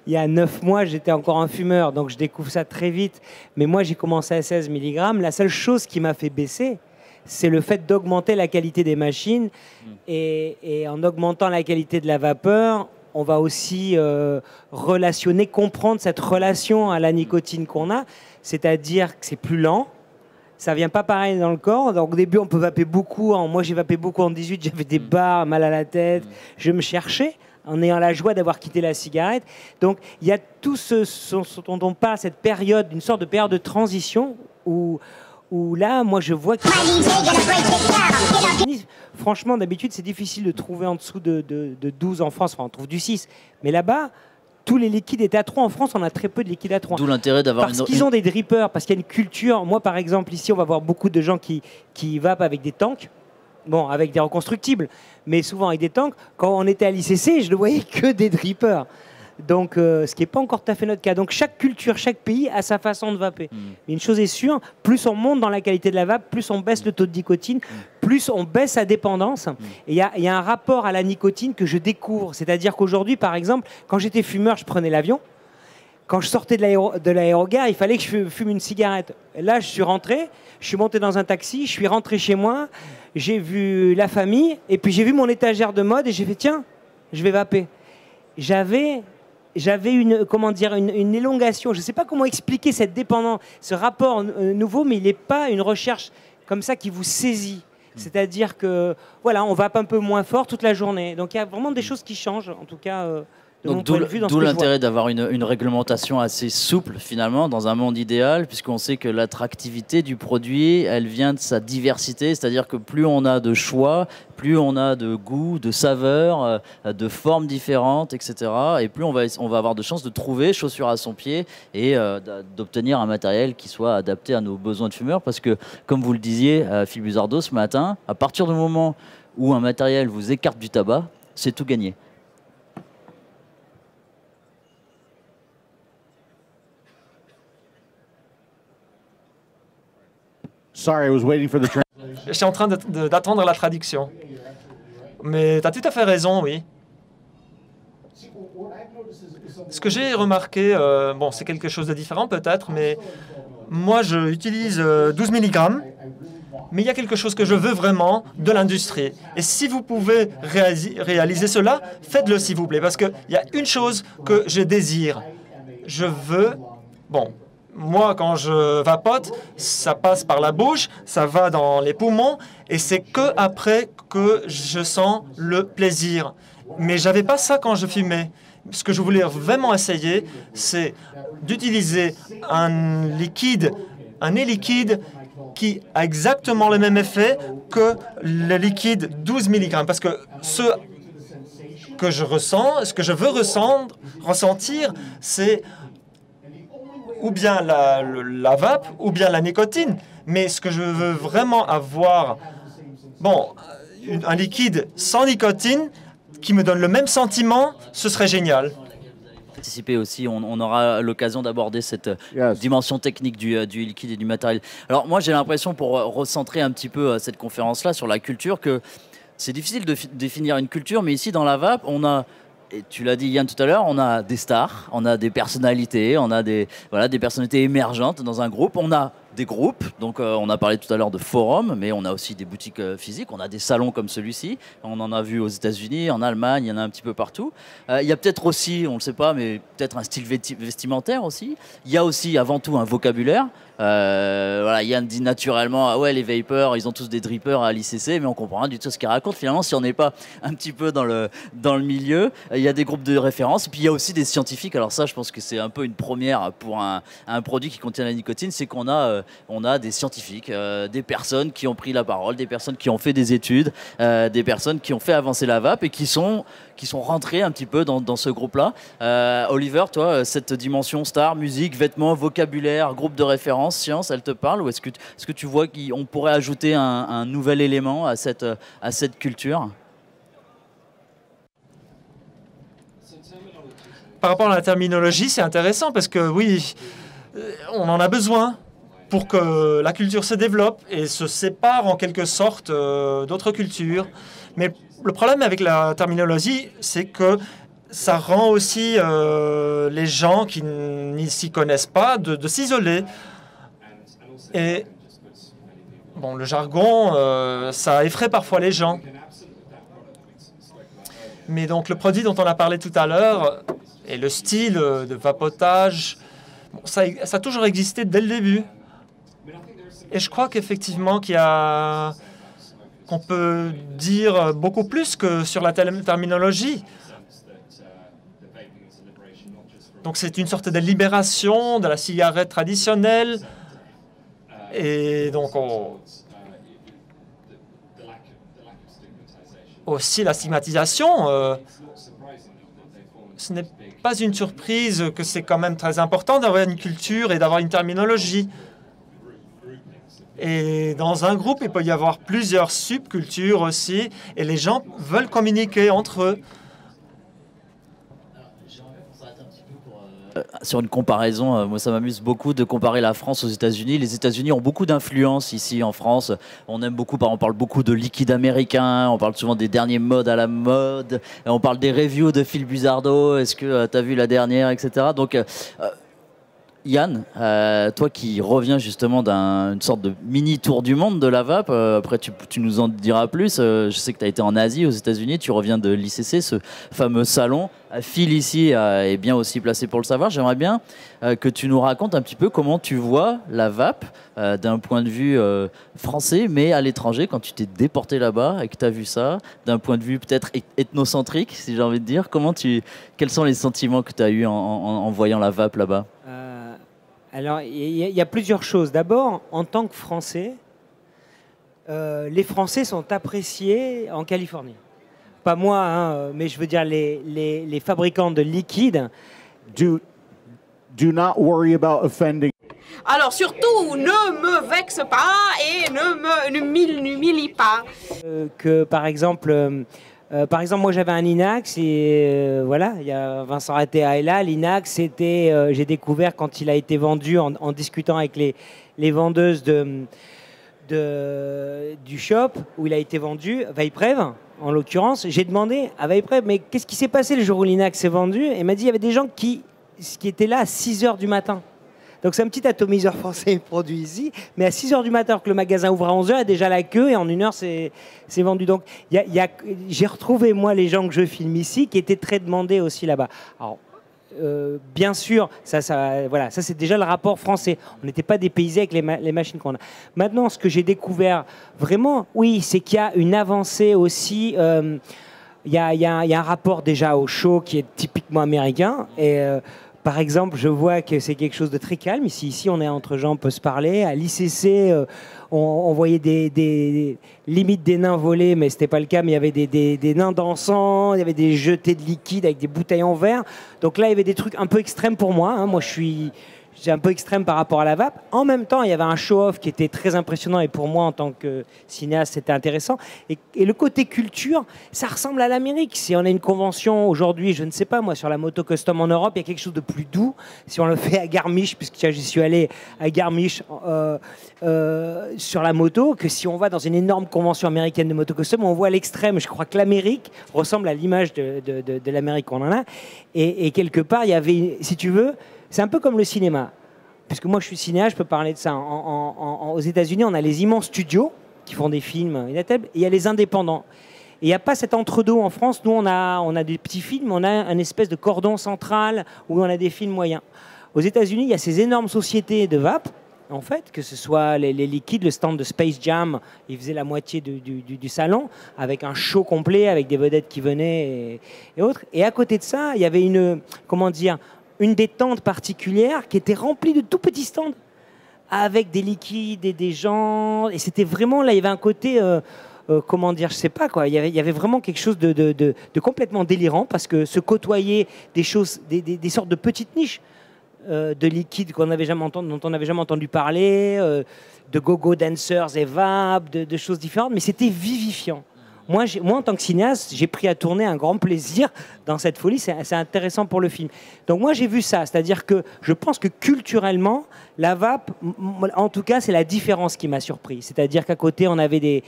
Il y a 9 mois, j'étais encore un fumeur, donc je découvre ça très vite. Mais moi, j'ai commencé à 16 mg. La seule chose qui m'a fait baisser, c'est le fait d'augmenter la qualité des machines. Et en augmentant la qualité de la vapeur, on va aussi relationner, comprendre cette relation à la nicotine qu'on a. C'est-à-dire que c'est plus lent. Ça vient pas pareil dans le corps. Donc, au début, on peut vaper beaucoup. Moi, j'ai vapé beaucoup en 18. J'avais des barres, mal à la tête. Je me cherchais en ayant la joie d'avoir quitté la cigarette. Donc, il y a tout ce dont on parle, cette période, une sorte de période de transition où là, moi, je vois que... Franchement, d'habitude, c'est difficile de trouver en dessous de 12 en France. Enfin, on trouve du 6. Mais là-bas... Tous les liquides étaient à 3. En France, on a très peu de liquides à 3. D'où l'intérêt d'avoir Parce qu'ils ont des drippers, parce qu'il y a une culture. Moi, par exemple, ici, on va voir beaucoup de gens qui vapent avec des tanks. Bon, avec des reconstructibles, mais souvent avec des tanks. Quand on était à l'ICC, je ne voyais que des drippers. Donc, ce qui n'est pas encore tout à fait notre cas. Donc, chaque culture, chaque pays a sa façon de vaper. Mais une chose est sûre, plus on monte dans la qualité de la vape, plus on baisse le taux de nicotine, plus on baisse sa dépendance. Et il y a un rapport à la nicotine que je découvre. C'est-à-dire qu'aujourd'hui, par exemple, quand j'étais fumeur, je prenais l'avion. Quand je sortais de l'aérogare, il fallait que je fume une cigarette. Et là, je suis rentré, je suis monté dans un taxi, je suis rentré chez moi, j'ai vu la famille, et puis j'ai vu mon étagère de mode, et j'ai fait, tiens, je vais vaper. J'avais une élongation. Je ne sais pas comment expliquer cette dépendance, ce rapport nouveau, mais il n'est pas une recherche comme ça qui vous saisit. C'est-à-dire que voilà, on vape un peu moins fort toute la journée. Donc il y a vraiment des choses qui changent, en tout cas. Donc d'où l'intérêt d'avoir une réglementation assez souple finalement dans un monde idéal, puisqu'on sait que l'attractivité du produit, elle vient de sa diversité, c'est-à-dire que plus on a de choix, plus on a de goûts, de saveurs, de formes différentes, etc. Et plus on va avoir de chances de trouver chaussure à son pied et d'obtenir un matériel qui soit adapté à nos besoins de fumeurs, parce que comme vous le disiez, Phil Buzardo, ce matin, à partir du moment où un matériel vous écarte du tabac, c'est tout gagné. Sorry, I was waiting for the J'étais en train d'attendre la traduction. Mais tu as tout à fait raison, oui. Ce que j'ai remarqué, bon, c'est quelque chose de différent peut-être, mais moi, j'utilise 12 mg, mais il y a quelque chose que je veux vraiment de l'industrie. Et si vous pouvez réaliser cela, faites-le s'il vous plaît, parce qu'il y a une chose que je désire. Je veux... Bon, moi, quand je vapote, ça passe par la bouche, ça va dans les poumons, et c'est que après que je sens le plaisir. Mais j'avais pas ça quand je fumais. Ce que je voulais vraiment essayer, c'est d'utiliser un liquide, un e-liquide qui a exactement le même effet que le liquide 12 mg. Parce que ce que je ressens, ce que je veux ressentir, c'est ou bien la vape, ou bien la nicotine. Mais ce que je veux vraiment avoir, bon, un liquide sans nicotine qui me donne le même sentiment, ce serait génial. Participer aussi, on aura l'occasion d'aborder cette dimension technique du liquide et du matériel. Alors moi, j'ai l'impression, pour recentrer un petit peu cette conférence-là sur la culture, que c'est difficile de définir une culture, mais ici, dans la vape, on a... Et tu l'as dit, Yann, tout à l'heure, on a des stars, on a des personnalités, on a des personnalités émergentes dans un groupe. On a des groupes. Donc on a parlé tout à l'heure de forums, mais on a aussi des boutiques physiques. On a des salons comme celui-ci. On en a vu aux États-Unis, en Allemagne, il y en a un petit peu partout. Il y a peut-être aussi, on ne le sait pas, mais peut-être un style vestimentaire aussi. Il y a aussi avant tout un vocabulaire. Voilà, Yann dit naturellement, ah ouais, les vapers, ils ont tous des drippers à l'ICC, mais on comprend rien du tout ce qu'ils racontent. Finalement, si on n'est pas un petit peu dans le milieu, il y a des groupes de référence. Et puis il y a aussi des scientifiques. Alors ça, je pense que c'est un peu une première pour un produit qui contient la nicotine, c'est qu'on a des scientifiques, des personnes qui ont pris la parole, des personnes qui ont fait des études, des personnes qui ont fait avancer la vape et qui sont rentrés un petit peu dans ce groupe-là. Oliver, toi, cette dimension star, musique, vêtements, vocabulaire, groupe de référence, science, elle te parle, ou est-ce que tu vois qu'on pourrait ajouter un nouvel élément à cette culture? Par rapport à la terminologie, c'est intéressant parce que oui, on en a besoin pour que la culture se développe et se sépare en quelque sorte d'autres cultures. Mais le problème avec la terminologie, c'est que ça rend aussi les gens qui n'y s'y connaissent pas de s'isoler. Et bon, le jargon, ça effraie parfois les gens. Mais donc le produit dont on a parlé tout à l'heure et le style de vapotage, bon, ça a toujours existé dès le début. Et je crois qu'effectivement qu'on peut dire beaucoup plus que sur la terminologie. Donc c'est une sorte de libération de la cigarette traditionnelle. Et donc aussi la stigmatisation. Ce n'est pas une surprise que c'est quand même très important d'avoir une culture et d'avoir une terminologie. Et dans un groupe, il peut y avoir plusieurs subcultures aussi, et les gens veulent communiquer entre eux. Sur une comparaison, moi ça m'amuse beaucoup de comparer la France aux États-Unis. Les États-Unis ont beaucoup d'influence ici en France. On aime beaucoup, on parle beaucoup de liquide américain, on parle souvent des derniers modes à la mode, on parle des reviews de Phil Buzardo, est-ce que tu as vu la dernière, etc. Donc Yann, toi qui reviens justement d'une sorte de mini tour du monde de la vape, après tu nous en diras plus, je sais que tu as été en Asie, aux États-Unis, tu reviens de l'ICC, ce fameux salon. Phil ici est bien aussi placé pour le savoir. J'aimerais bien que tu nous racontes un petit peu comment tu vois la vape d'un point de vue français, mais à l'étranger, quand tu t'es déporté là-bas et que tu as vu ça, d'un point de vue peut-être ethnocentrique, si j'ai envie de dire, quels sont les sentiments que tu as eus en voyant la vape là-bas? Alors, il y a plusieurs choses. D'abord, en tant que Français, les Français sont appréciés en Californie. Pas moi, hein, mais je veux dire les fabricants de liquide. Do not worry about offending. Alors surtout, ne me vexe pas et ne m'humilie pas. Que par exemple, moi j'avais un Inax et voilà, il y a Vincent Ratea est là. L'Inax, c'était, j'ai découvert quand il a été vendu en discutant avec les vendeuses du shop où il a été vendu, Vaperev en l'occurrence. J'ai demandé à Vaperev, mais qu'est-ce qui s'est passé le jour où l'Inax s'est vendu? Et il m'a dit il y avait des gens qui étaient là à 6 h du matin. Donc c'est un petit atomiseur français produit ici, mais à 6 h du matin, alors que le magasin ouvre à 11 h, il y a déjà la queue et en 1 heure, c'est vendu. Donc j'ai retrouvé, moi, les gens que je filme ici qui étaient très demandés aussi là-bas. Alors, bien sûr, voilà, ça c'est déjà le rapport français. On n'était pas dépaysés avec les machines qu'on a. Maintenant, ce que j'ai découvert vraiment, oui, c'est qu'il y a une avancée aussi. Il y a un rapport déjà au show qui est typiquement américain. Et par exemple, je vois que c'est quelque chose de très calme. Ici, on est entre gens, on peut se parler. À l'ICC, on voyait limite des nains voler, mais ce n'était pas le cas. Mais il y avait des nains dansant, il y avait des jetés de liquide avec des bouteilles en verre. Donc là, il y avait des trucs un peu extrêmes pour moi. Hein. Moi, j'ai un peu extrême par rapport à la vape. En même temps, il y avait un show-off qui était très impressionnant et pour moi, en tant que cinéaste, c'était intéressant. Et le côté culture, ça ressemble à l'Amérique. Si on a une convention aujourd'hui, je ne sais pas, moi, sur la moto custom en Europe, il y a quelque chose de plus doux. Si on le fait à Garmisch, puisque j'y suis allé à Garmisch sur la moto, que si on va dans une énorme convention américaine de moto custom, on voit à l'extrême. Je crois que l'Amérique ressemble à l'image de l'Amérique qu'on en a. Et quelque part, il y avait, si tu veux, c'est un peu comme le cinéma. puisque moi je suis cinéaste, je peux parler de ça. Aux États-Unis, on a les immenses studios qui font des films inatteignables, et il y a les indépendants. Et il n'y a pas cet entre-deux en France. Nous, on a des petits films, on a un espèce de cordon central où on a des films moyens. Aux États-Unis, il y a ces énormes sociétés de vape, en fait, que ce soit les liquides, le stand de Space Jam, il faisait la moitié du salon, avec un show complet, avec des vedettes qui venaient et autres. Et à côté de ça, il y avait une détente particulière qui était remplie de tout petits stands, avec des liquides et des gens. Et c'était vraiment, là, il y avait un côté... je sais pas quoi. Il y avait vraiment quelque chose de complètement délirant, parce que se côtoyer des choses, des sortes de petites niches de liquides dont on n'avait jamais entendu parler, de go-go dancers et vape, de choses différentes, mais c'était vivifiant. Moi, en tant que cinéaste, j'ai pris à tourner un grand plaisir dans cette folie. C'est intéressant pour le film. Donc moi, j'ai vu ça. C'est-à-dire que je pense que culturellement, la vape, en tout cas, c'est la différence qui m'a surpris. C'est-à-dire qu'à côté, on avait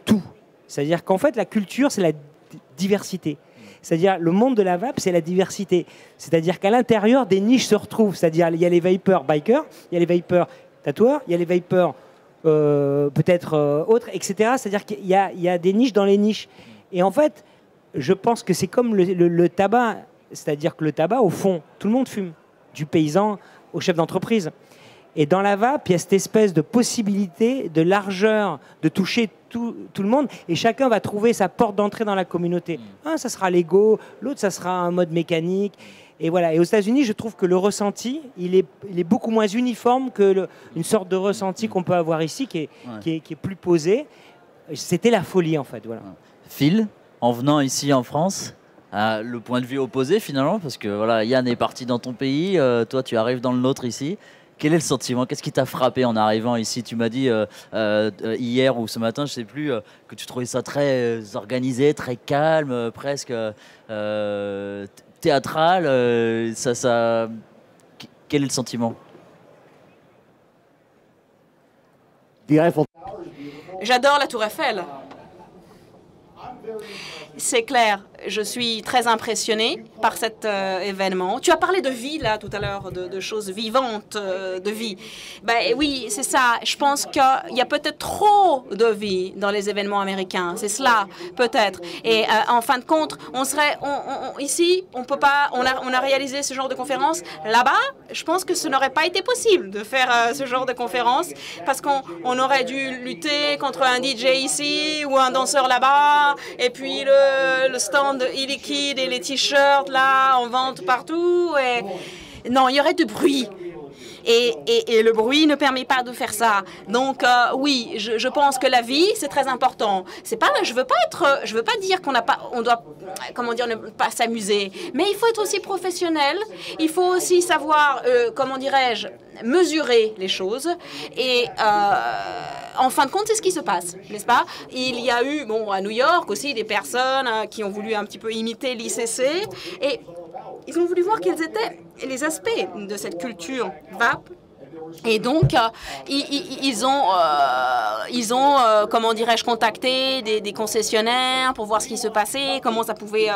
tout. C'est-à-dire qu'en fait, la culture, c'est la diversité. C'est-à-dire, le monde de la vape, c'est la diversité. C'est-à-dire qu'à l'intérieur, des niches se retrouvent. C'est-à-dire, il y a les vapeurs bikers, il y a les vapeurs tatoueurs, il y a les vapeurs peut-être autres, etc. C'est-à-dire qu'il y a des niches dans les niches. Et en fait, je pense que c'est comme le tabac. C'est-à-dire que le tabac, au fond, tout le monde fume. Du paysan au chef d'entreprise. Et dans la vape, il y a cette espèce de possibilité, de largeur, de toucher tout le monde. Et chacun va trouver sa porte d'entrée dans la communauté. Un, ça sera l'ego, l'autre, ça sera un mode mécanique. Et voilà. Et aux États-Unis, je trouve que le ressenti, il est beaucoup moins uniforme que une sorte de ressenti qu'on peut avoir ici, qui est plus posé. C'était la folie, en fait. Voilà. Phil, en venant ici en France, le point de vue opposé finalement, parce que voilà, Yann est parti dans ton pays, toi tu arrives dans le nôtre ici. Quel est le sentiment? Qu'est-ce qui t'a frappé en arrivant ici? Tu m'as dit hier ou ce matin, je ne sais plus, que tu trouvais ça très organisé, très calme, presque théâtral. Quel est le sentiment? J'adore la Tour Eiffel. C'est clair, je suis très impressionnée par cet événement. Tu as parlé de vie, là, tout à l'heure, de choses vivantes, de vie. Ben oui, c'est ça. Je pense qu'il y a peut-être trop de vie dans les événements américains. C'est cela, peut-être. Et en fin de compte, ici, on peut pas... On a réalisé ce genre de conférence. Là-bas, je pense que ce n'aurait pas été possible de faire ce genre de conférence, parce qu'on aurait dû lutter contre un DJ ici ou un danseur là-bas, et puis le stand e-liquide et les t-shirts là en vente partout. Et... Non, il y aurait du bruit. Et le bruit ne permet pas de faire ça. Donc oui, je pense que la vie, c'est très important. C'est pas, je veux pas dire on doit, comment dire, ne pas s'amuser. Mais il faut être aussi professionnel. Il faut aussi savoir, comment dirais-je, mesurer les choses. Et en fin de compte, c'est ce qui se passe, n'est-ce pas? Il y a eu, à New York aussi, des personnes qui ont voulu un petit peu imiter l'ICC. Et ils ont voulu voir quels étaient les aspects de cette culture vape. Et donc, ils ont comment dirais-je, contacté des concessionnaires pour voir ce qui se passait, comment ça pouvait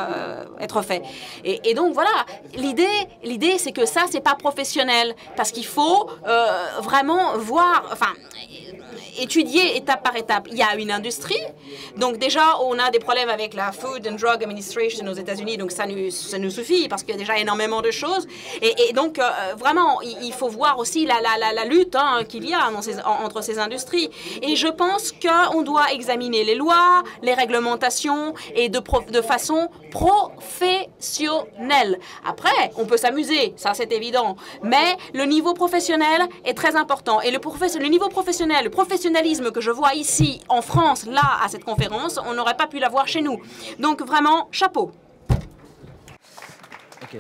être fait. Et donc, voilà, l'idée, c'est que ça, c'est pas professionnel, parce qu'il faut vraiment voir, étudier étape par étape. Il y a une industrie. Donc déjà, on a des problèmes avec la Food and Drug Administration aux États-Unis. Donc ça nous suffit, parce qu'il y a déjà énormément de choses. Et donc, vraiment, il faut voir aussi la lutte qu'il y a entre ces industries. Et je pense qu'on doit examiner les lois, les réglementations, et de façon professionnelle. Après, on peut s'amuser, ça c'est évident. Mais le niveau professionnel est très important. Et le niveau professionnel, le professionnalisme que je vois ici, en France, là, à cette conférence, on n'aurait pas pu l'avoir chez nous. Donc, vraiment, chapeau. Okay.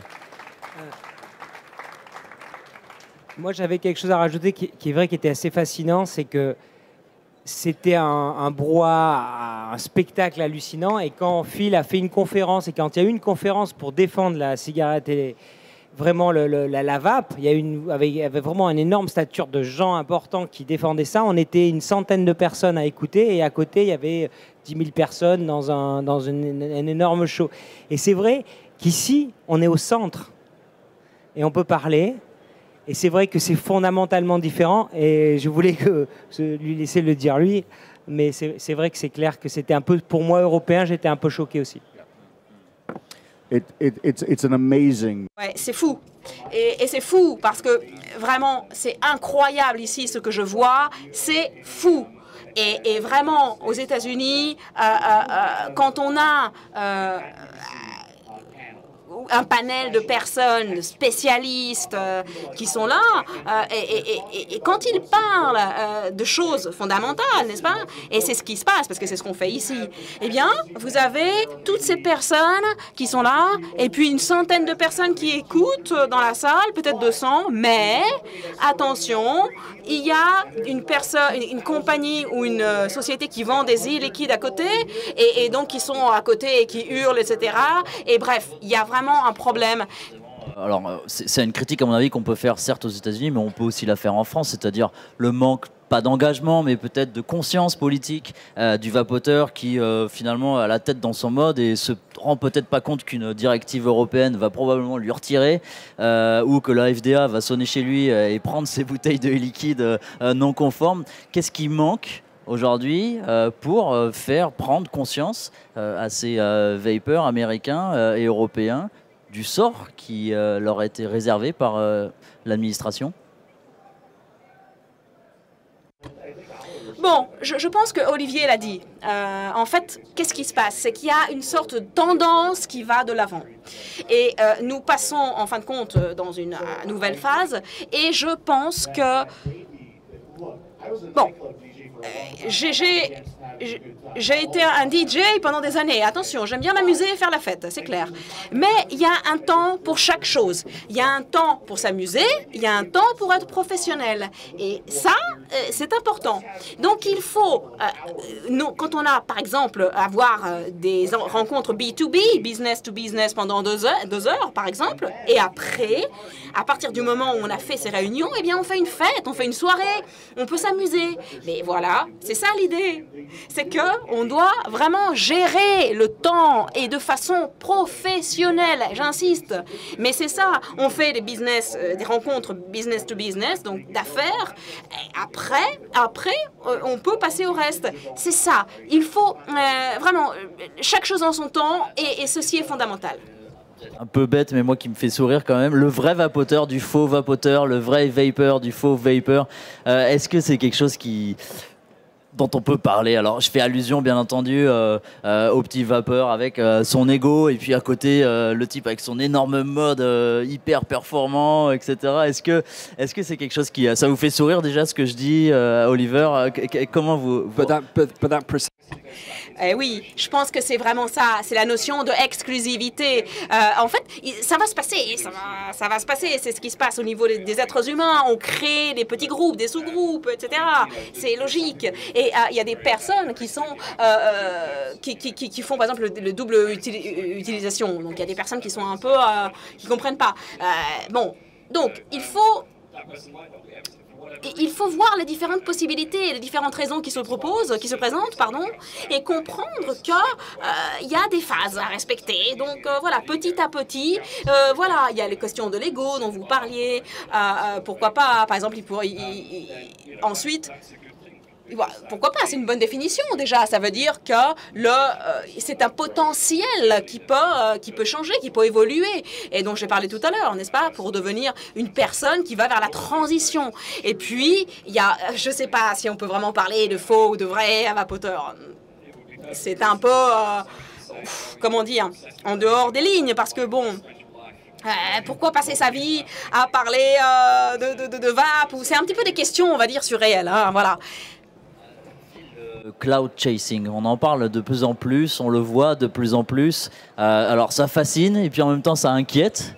Moi, j'avais quelque chose à rajouter qui est vrai, qui était assez fascinant, c'est que c'était un brouhaha, un spectacle hallucinant. Et quand Phil a fait une conférence, et quand il y a eu une conférence pour défendre la cigarette et vraiment la vape, il y avait vraiment une énorme stature de gens importants qui défendaient ça. On était une centaine de personnes à écouter, et à côté, il y avait 10 000 personnes dans un énorme show. Et c'est vrai qu'ici, on est au centre, et on peut parler. Et c'est vrai que c'est fondamentalement différent. Et je voulais lui laisser le dire lui. Mais c'est vrai que c'est clair que c'était un peu, pour moi, européen, j'étais un peu choqué aussi. It's an amazing. Ouais, c'est fou. Et c'est fou parce que vraiment, c'est incroyable ici ce que je vois. C'est fou. Et vraiment, aux États-Unis, quand on a un panel de personnes spécialistes qui sont là, et quand ils parlent de choses fondamentales, n'est-ce pas? Et c'est ce qui se passe, parce que c'est ce qu'on fait ici. Eh bien, vous avez toutes ces personnes qui sont là, et puis une centaine de personnes qui écoutent dans la salle, peut-être 200, mais attention, il y a une compagnie ou une société qui vend des e-liquides à côté, et donc qui sont à côté et qui hurlent, etc. Et bref, il y a vraiment un problème. Alors, c'est une critique, à mon avis, qu'on peut faire, certes, aux États-Unis, mais on peut aussi la faire en France, c'est-à-dire le manque, pas d'engagement, mais peut-être de conscience politique du vapoteur qui, finalement, a la tête dans son mode et se rend peut-être pas compte qu'une directive européenne va probablement lui retirer ou que la FDA va sonner chez lui et prendre ses bouteilles de liquide non conformes. Qu'est-ce qui manque aujourd'hui pour faire prendre conscience à ces vapeurs américains et européens du sort qui leur a été réservé par l'administration? Bon, je pense que Olivier l'a dit. En fait, qu'est-ce qui se passe? C'est qu'il y a une sorte de tendance qui va de l'avant. Et nous passons, en fin de compte, dans une nouvelle phase. Et je pense que... Bon, j'ai été un DJ pendant des années. Attention, j'aime bien m'amuser et faire la fête, c'est clair. Mais il y a un temps pour chaque chose. Il y a un temps pour s'amuser, il y a un temps pour être professionnel. Et ça, c'est important. Donc il faut, quand on a, par exemple, avoir des rencontres B2B, business to business, pendant 2 heures, par exemple, et après, à partir du moment où on a fait ces réunions, eh bien on fait une fête, on fait une soirée, on peut s'amuser. Mais voilà, c'est ça l'idée. C'est qu'on doit vraiment gérer le temps et de façon professionnelle, j'insiste. Mais c'est ça, on fait des rencontres business to business, donc d'affaires. Après, on peut passer au reste. C'est ça. Il faut vraiment chaque chose en son temps et ceci est fondamental. Un peu bête, mais moi qui me fait sourire quand même. Le vrai vapoteur du faux vapoteur, le vrai vapor du faux vapor. Est-ce que c'est quelque chose dont on peut parler? Alors, je fais allusion, bien entendu, au petit vapeur avec son ego, et puis à côté, le type avec son énorme mode hyper performant, etc. Est-ce que c'est quelque chose ça vous fait sourire déjà, ce que je dis, Oliver? Comment vous... Oui, je pense que c'est vraiment ça. C'est la notion de exclusivité. En fait, ça va se passer. Ça va se passer. C'est ce qui se passe au niveau des êtres humains. On crée des petits groupes, des sous-groupes, etc. C'est logique. Et il y a des personnes qui sont qui font par exemple le double utilisation. Donc il y a des personnes qui sont un peu qui comprennent pas. Bon, donc il faut voir les différentes possibilités et les différentes raisons qui se présentent, et comprendre qu'il y a des phases à respecter. Donc voilà, petit à petit, voilà, il y a les questions de l'ego dont vous parliez. Pourquoi pas, par exemple, ensuite... Pourquoi pas? C'est une bonne définition déjà. Ça veut dire que c'est un potentiel qui peut changer, qui peut évoluer. Et dont j'ai parlé tout à l'heure, n'est-ce pas? Pour devenir une personne qui va vers la transition. Et puis, il y a, je ne sais pas si on peut vraiment parler de faux ou de vrai vapoteur. C'est un peu, comment dire, en dehors des lignes, parce que bon... pourquoi passer sa vie à parler de vape? C'est un petit peu des questions, on va dire, surréelles. Hein, voilà. Cloud chasing, on en parle de plus en plus, on le voit de plus en plus. Alors ça fascine et puis en même temps ça inquiète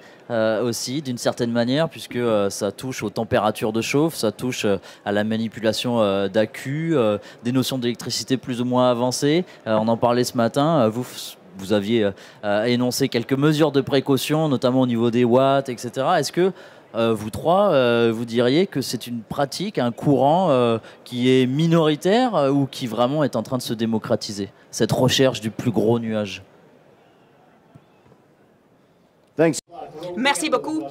aussi d'une certaine manière, puisque ça touche aux températures de chauffe, ça touche à la manipulation d'accus, des notions d'électricité plus ou moins avancées. On en parlait ce matin, vous aviez énoncé quelques mesures de précaution, notamment au niveau des watts, etc. Est-ce que vous trois, vous diriez que c'est une pratique, un courant qui est minoritaire ou qui vraiment est en train de se démocratiser, cette recherche du plus gros nuage? Thanks. Merci beaucoup.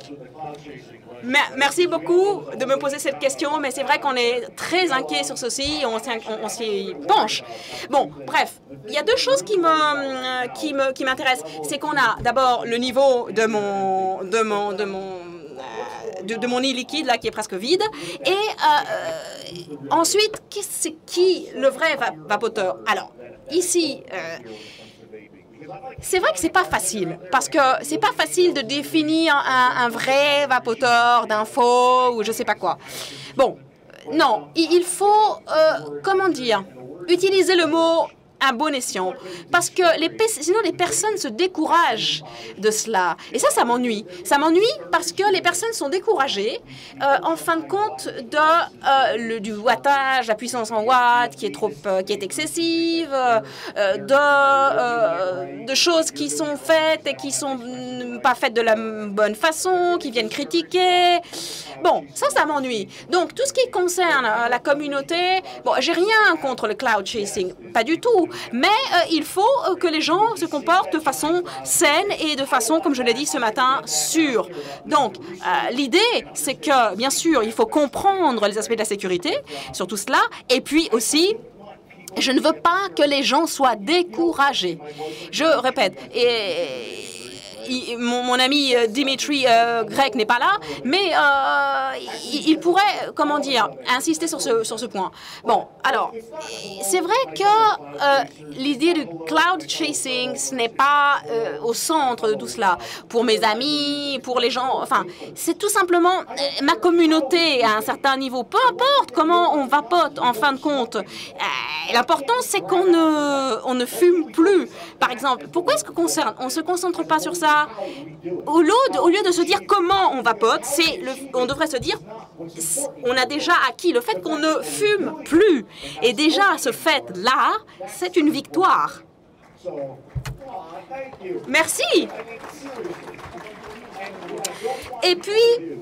Merci beaucoup de me poser cette question, mais c'est vrai qu'on est très inquiet sur ceci, on s'y penche. Bon, bref, il y a deux choses qui m'intéressent. C'est qu'on a d'abord le niveau de mon nid liquide, là, qui est presque vide. Et ensuite, c'est qui le vrai vapoteur? Alors, ici... c'est vrai que c'est pas facile, parce que c'est pas facile de définir un vrai vapoteur d'un faux ou je sais pas quoi. Bon, non, il faut, comment dire, utiliser le mot à bon escient, parce que sinon les personnes se découragent de cela. Et ça m'ennuie. Ça m'ennuie parce que les personnes sont découragées, en fin de compte, du wattage, la puissance en watts qui est excessive, de choses qui sont faites et qui sont pas faites de la bonne façon, qui viennent critiquer. Bon, ça m'ennuie. Donc, tout ce qui concerne la communauté, bon, j'ai rien contre le cloud chasing, pas du tout. Mais il faut que les gens se comportent de façon saine et de façon, comme je l'ai dit ce matin, sûre. Donc, l'idée, c'est que, bien sûr, il faut comprendre les aspects de la sécurité sur tout cela. Et puis aussi, je ne veux pas que les gens soient découragés. Je répète, mon ami Dimitri Grec n'est pas là, mais il pourrait, comment dire, insister sur ce point. Bon, alors, c'est vrai que l'idée du cloud chasing, ce n'est pas au centre de tout cela. Pour mes amis, pour les gens, enfin, c'est tout simplement ma communauté à un certain niveau. Peu importe comment on vapote, en fin de compte. L'important, c'est qu'on ne fume plus. Par exemple, pourquoi est-ce qu'on ne se concentre pas sur ça? Au lieu de se dire comment on vapote, on devrait se dire on a déjà acquis le fait qu'on ne fume plus. Et déjà, ce fait-là, c'est une victoire. Merci. Et puis,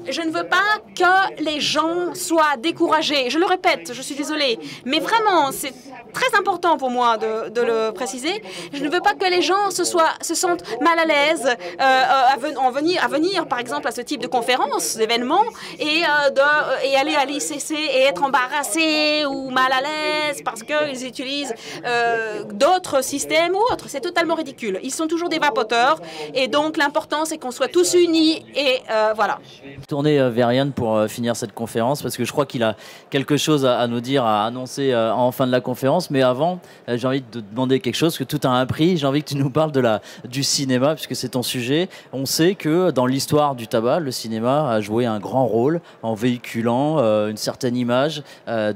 je ne veux pas que les gens soient découragés. Je le répète, je suis désolée, mais vraiment, c'est très important pour moi de le préciser. Je ne veux pas que les gens se sentent mal à l'aise à venir, par exemple, à ce type de conférences, d'événements, et aller à l'ICC et être embarrassés ou mal à l'aise parce qu'ils utilisent d'autres systèmes ou autres. C'est totalement ridicule. Ils sont toujours des vapoteurs, et donc l'important, c'est qu'on soit tous unis, et voilà. Tourner vers Yann pour finir cette conférence, parce que je crois qu'il a quelque chose à nous dire, à annoncer en fin de la conférence. Mais avant, j'ai envie de te demander quelque chose, que tout a un prix. J'ai envie que tu nous parles du cinéma, puisque c'est ton sujet. On sait que dans l'histoire du tabac, le cinéma a joué un grand rôle en véhiculant une certaine image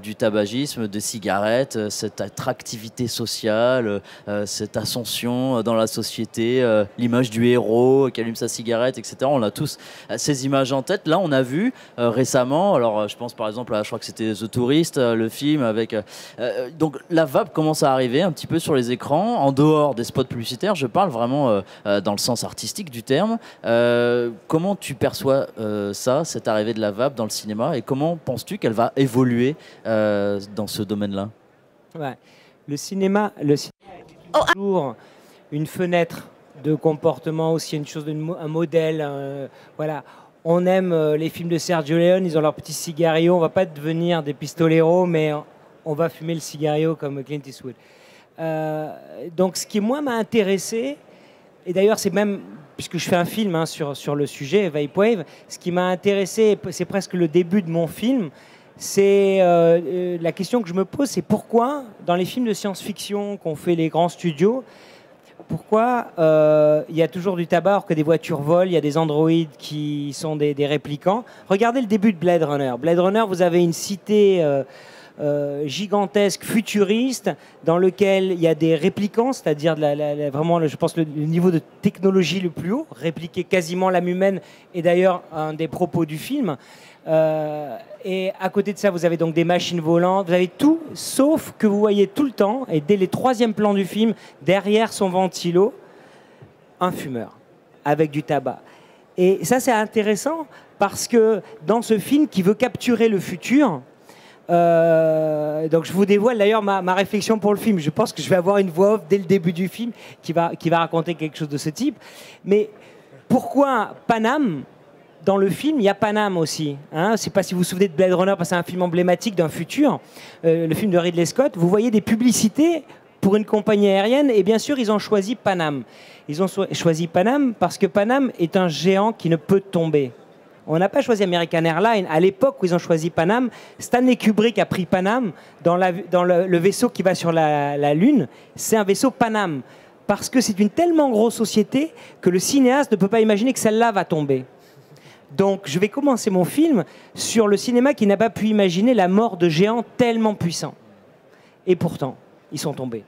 du tabagisme, des cigarettes, cette attractivité sociale, cette ascension dans la société, l'image du héros qui allume sa cigarette, etc. On a tous ces images en tête. Là, on a vu récemment, alors je pense par exemple à, je crois que c'était The Tourist, le film avec... donc la vape commence à arriver un petit peu sur les écrans, en dehors des spots publicitaires. Je parle vraiment dans le sens artistique du terme. Comment tu perçois cette arrivée de la vape dans le cinéma, et comment penses-tu qu'elle va évoluer dans ce domaine-là? Ouais. Le cinéma est toujours une fenêtre de comportement, aussi une chose, un modèle. Voilà. On aime les films de Sergio Leone, ils ont leur petit cigario. On va pas devenir des pistoleros, mais on va fumer le cigario comme Clint Eastwood. Donc, ce qui, moi, m'a intéressé, et d'ailleurs, c'est même, puisque je fais un film sur le sujet, Vapewave, ce qui m'a intéressé, c'est presque le début de mon film, c'est la question que je me pose, c'est pourquoi, dans les films de science-fiction qu'ont fait les grands studios, pourquoi il y a toujours du tabac alors que des voitures volent, il y a des androïdes qui sont des réplicants. Regardez le début de Blade Runner. Blade Runner, vous avez une cité gigantesque, futuriste, dans lequel il y a des réplicants, c'est-à-dire vraiment, je pense, le niveau de technologie le plus haut, répliquer quasiment l'âme humaine, et d'ailleurs un des propos du film. Et à côté de ça, vous avez donc des machines volantes, vous avez tout, sauf que vous voyez tout le temps, et dès les 3e plans du film, derrière son ventilo, un fumeur, avec du tabac. Et ça, c'est intéressant, parce que dans ce film qui veut capturer le futur, donc je vous dévoile d'ailleurs ma réflexion pour le film. Je pense que je vais avoir une voix off dès le début du film qui va raconter quelque chose de ce type. Mais Pourquoi Paname? Dans le film, il y a Paname aussi. Hein. Je ne sais pas si vous vous souvenez de Blade Runner, parce que c'est un film emblématique d'un futur, le film de Ridley Scott. Vous voyez des publicités pour une compagnie aérienne, et bien sûr, ils ont choisi Paname. Ils ont choisi Paname parce que Paname est un géant qui ne peut tomber. On n'a pas choisi American Airlines. À l'époque où ils ont choisi Paname, Stanley Kubrick a pris Paname dans le vaisseau qui va sur la Lune. C'est un vaisseau Paname. Parce que c'est une tellement grosse société que le cinéaste ne peut pas imaginer que celle-là va tomber. Donc, je vais commencer mon film sur le cinéma qui n'a pas pu imaginer la mort de géants tellement puissants. Et pourtant, ils sont tombés.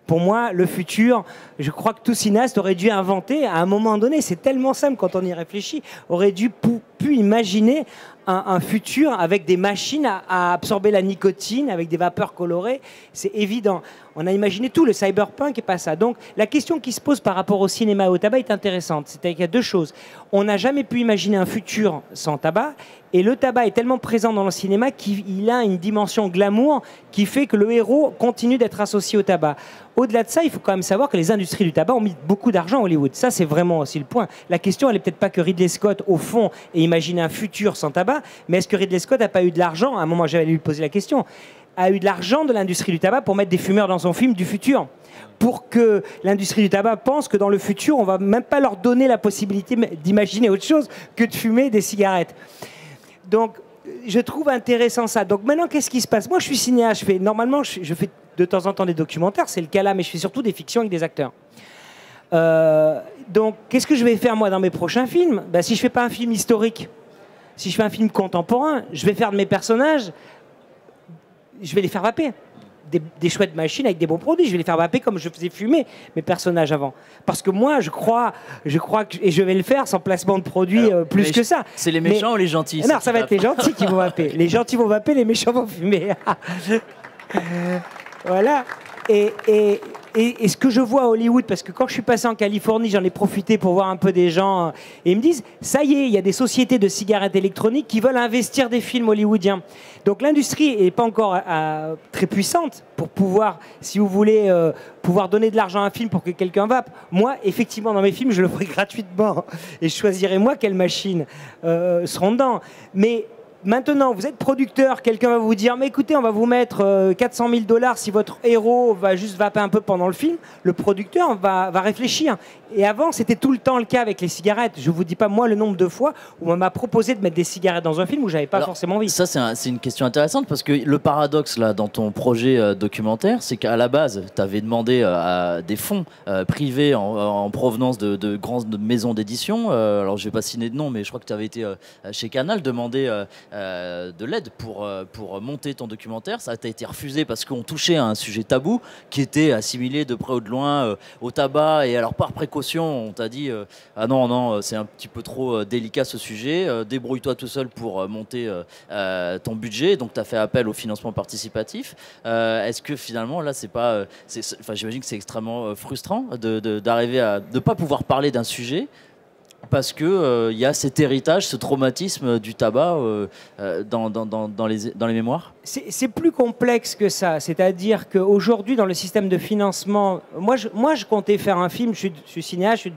Pour moi, le futur, je crois que tout cinéaste aurait dû inventer, à un moment donné, c'est tellement simple quand on y réfléchit, aurait dû pu imaginer un futur avec des machines à absorber la nicotine, avec des vapeurs colorées. C'est évident. On a imaginé tout, le cyberpunk et pas ça. Donc, la question qui se pose par rapport au cinéma et au tabac est intéressante. C'est qu'il y a deux choses. On n'a jamais pu imaginer un futur sans tabac, et le tabac est tellement présent dans le cinéma qu'il a une dimension glamour qui fait que le héros continue d'être associé au tabac. Au-delà de ça, il faut quand même savoir que les industries du tabac ont mis beaucoup d'argent à Hollywood. Ça, c'est vraiment aussi le point. La question, elle n'est peut-être pas que Ridley Scott, au fond, ait imaginé un futur sans tabac, mais est-ce que Ridley Scott n'a pas eu de l'argent? À un moment, j'allais lui poser la question. A eu de l'argent de l'industrie du tabac pour mettre des fumeurs dans son film du futur, pour que l'industrie du tabac pense que dans le futur, on va même pas leur donner la possibilité d'imaginer autre chose que de fumer des cigarettes. Donc, je trouve intéressant ça. Donc maintenant, qu'est-ce qui se passe? Moi, je suis cinéaste. Normalement, je fais de temps en temps des documentaires, c'est le cas là, mais je fais surtout des fictions avec des acteurs. Donc, qu'est-ce que je vais faire moi dans mes prochains films? Si je fais pas un film historique, si je fais un film contemporain, je vais faire de mes personnages, je vais les faire vaper. Des chouettes machines avec des bons produits. Je vais les faire vaper comme je faisais fumer mes personnages avant. Parce que moi, je crois que, et je vais le faire sans placement de produits plus que ça. C'est les méchants ou les gentils? Non, ça va être les gentils qui vont vaper. Les gentils vont vaper, les méchants vont fumer. Voilà. Et ce que je vois à Hollywood, parce que quand je suis passé en Californie, j'en ai profité pour voir un peu des gens, et ils me disent, ça y est, il y a des sociétés de cigarettes électroniques qui veulent investir des films hollywoodiens. Donc l'industrie n'est pas encore très puissante pour pouvoir, si vous voulez, pouvoir donner de l'argent à un film pour que quelqu'un vape. Moi, effectivement, dans mes films, je le ferai gratuitement, et je choisirai moi quelles machines seront dedans. Mais maintenant, vous êtes producteur, quelqu'un va vous dire, mais écoutez, on va vous mettre 400 000 $ si votre héros va juste vaper un peu pendant le film. Le producteur va réfléchir. Et avant, c'était tout le temps le cas avec les cigarettes. Je ne vous dis pas, moi, le nombre de fois où on m'a proposé de mettre des cigarettes dans un film où je n'avais pas forcément envie. Ça, c'est une question intéressante parce que le paradoxe là, dans ton projet documentaire, c'est qu'à la base, tu avais demandé à des fonds privés en provenance de grandes maisons d'édition. Alors, je ne vais pas signer de nom, mais je crois que tu avais été chez Canal demander de l'aide pour monter ton documentaire. Ça t'a été refusé parce qu'on touchait à un sujet tabou qui était assimilé de près ou de loin au tabac. Et alors, par précaution, on t'a dit ah non, c'est un petit peu trop délicat ce sujet, débrouille-toi tout seul pour monter ton budget. Donc, tu as fait appel au financement participatif. Est-ce que finalement, là, c'est pas. J'imagine que c'est extrêmement frustrant d'arriver à ne pas pouvoir parler d'un sujet parce qu'il y a cet héritage, ce traumatisme du tabac dans les mémoires? C'est plus complexe que ça. C'est-à-dire qu'aujourd'hui, dans le système de financement, moi, je comptais faire un film, je suis cinéaste,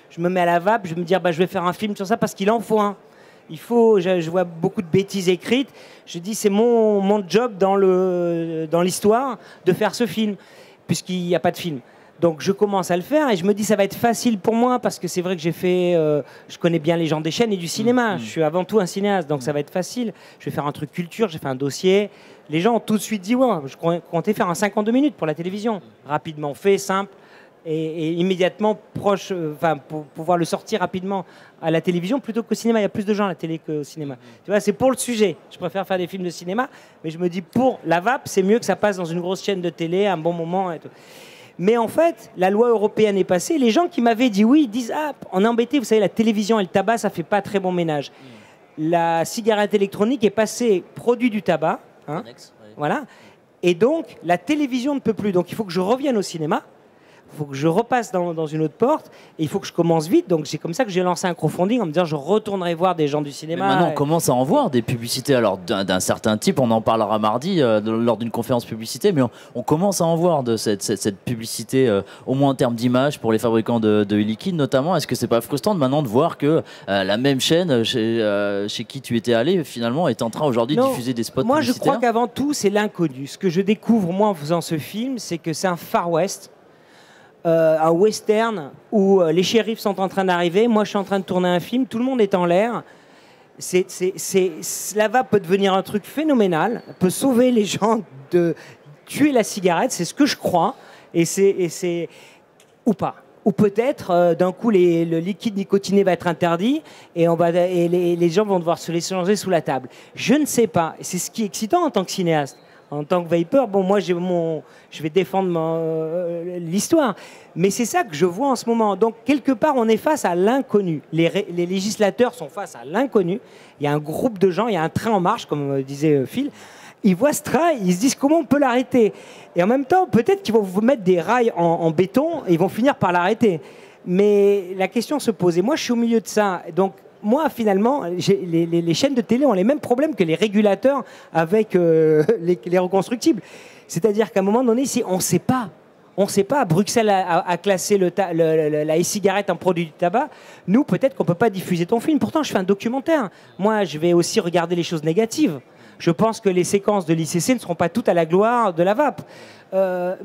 je me mets à la vape, je me dis, je vais faire un film sur ça parce qu'il en faut un. Je vois beaucoup de bêtises écrites. Je dis, c'est mon job dans l'histoire de faire ce film, puisqu'il n'y a pas de film. Donc je commence à le faire et je me dis ça va être facile pour moi parce que c'est vrai que je connais bien les gens des chaînes et du cinéma. Je suis avant tout un cinéaste, donc ça va être facile. Je vais faire un truc culture, j'ai fait un dossier. Les gens ont tout de suite dit ouais, je comptais faire un 52 minutes pour la télévision. Rapidement fait, simple et immédiatement proche, pour pouvoir le sortir rapidement à la télévision plutôt qu'au cinéma. Il y a plus de gens à la télé qu'au cinéma. Tu vois, c'est pour le sujet. Je préfère faire des films de cinéma, mais je me dis pour la vape, c'est mieux que ça passe dans une grosse chaîne de télé à un bon moment et tout. Mais en fait, la loi européenne est passée. Les gens qui m'avaient dit oui, ils disent ah, on est embêté, vous savez, la télévision et le tabac, ça fait pas très bon ménage. La cigarette électronique est passée produit du tabac, hein, voilà. Et donc la télévision ne peut plus. Donc il faut que je revienne au cinéma. faut que je repasse dans une autre porte et il faut que je commence vite. Donc c'est comme ça que j'ai lancé un crowdfunding en me disant je retournerai voir des gens du Mais cinéma. maintenant, on commence à en voir des publicités alors d'un certain type. On en parlera mardi lors d'une conférence publicité, mais on commence à en voir de cette publicité, au moins en termes d'image pour les fabricants de liquides notamment. Est-ce que c'est pas frustrant maintenant de voir que la même chaîne chez qui tu étais allé finalement est en train aujourd'hui de diffuser des spots moi, publicitaires? Moi, je crois qu'avant tout, c'est l'inconnu. Ce que je découvre moi en faisant ce film, c'est que c'est un Far West. Un western où les shérifs sont en train d'arriver, moi je suis en train de tourner un film, tout le monde est en l'air. Lava peut devenir un truc phénoménal, peut sauver les gens de tuer la cigarette, c'est ce que je crois, ou pas. Ou peut-être, d'un coup, le liquide nicotiné va être interdit et les gens vont devoir se laisser changer sous la table. Je ne sais pas. C'est ce qui est excitant en tant que cinéaste. En tant que Vapor, bon, moi, je vais défendre l'histoire. Mais c'est ça que je vois en ce moment. Donc, quelque part, on est face à l'inconnu. Les législateurs sont face à l'inconnu. Il y a un groupe de gens, il y a un train en marche, comme disait Phil. Ils voient ce train, ils se disent comment on peut l'arrêter. Et en même temps, peut-être qu'ils vont vous mettre des rails en béton et ils vont finir par l'arrêter. Mais la question se pose. Et moi, je suis au milieu de ça. Donc, moi, finalement, les chaînes de télé ont les mêmes problèmes que les régulateurs avec les reconstructibles. C'est-à-dire qu'à un moment donné, ici, on ne sait pas. On ne sait pas. Bruxelles a classé la e-cigarette en produit du tabac. Nous, peut-être qu'on ne peut pas diffuser ton film. Pourtant, je fais un documentaire. Moi, je vais aussi regarder les choses négatives. Je pense que les séquences de l'ICC ne seront pas toutes à la gloire de la vape.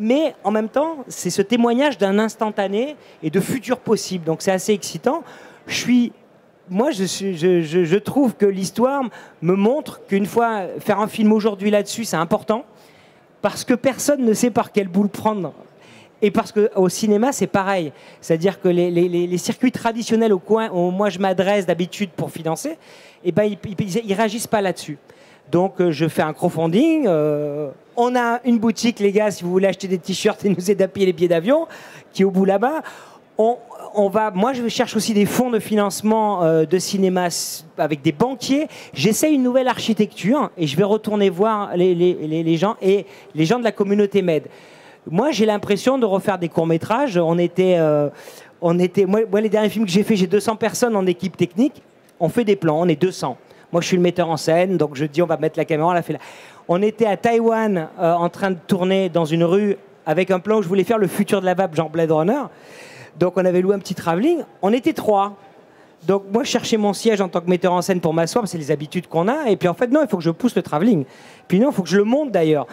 Mais en même temps, c'est ce témoignage d'un instantané et de futur possible. Donc c'est assez excitant. Je trouve que l'histoire me montre qu'une fois, faire un film aujourd'hui là-dessus, c'est important. Parce que personne ne sait par quelle boule prendre. Et parce qu'au cinéma, c'est pareil. C'est-à-dire que les circuits traditionnels au coin où moi je m'adresse d'habitude pour financer, eh ben, ils réagissent pas là-dessus. Donc je fais un crowdfunding. On a une boutique, les gars, si vous voulez acheter des t-shirts et nous aider à payer les billets d'avion, qui est au bout là-bas. Moi, je cherche aussi des fonds de financement de cinéma avec des banquiers. J'essaie une nouvelle architecture et je vais retourner voir les gens et les gens de la communauté m'aident. Moi, j'ai l'impression de refaire des courts-métrages. Moi, les derniers films que j'ai fait, j'ai 200 personnes en équipe technique. On fait des plans, on est 200. Moi, je suis le metteur en scène, donc je dis on va mettre la caméra, on l'a fait là. On était à Taïwan en train de tourner dans une rue avec un plan où je voulais faire le futur de la vape, genre Blade Runner. Donc on avait loué un petit travelling. On était 3. Donc moi, je cherchais mon siège en tant que metteur en scène pour m'asseoir, c'est les habitudes qu'on a. Et puis en fait, non, il faut que je pousse le travelling. Puis non, il faut que je le monte d'ailleurs.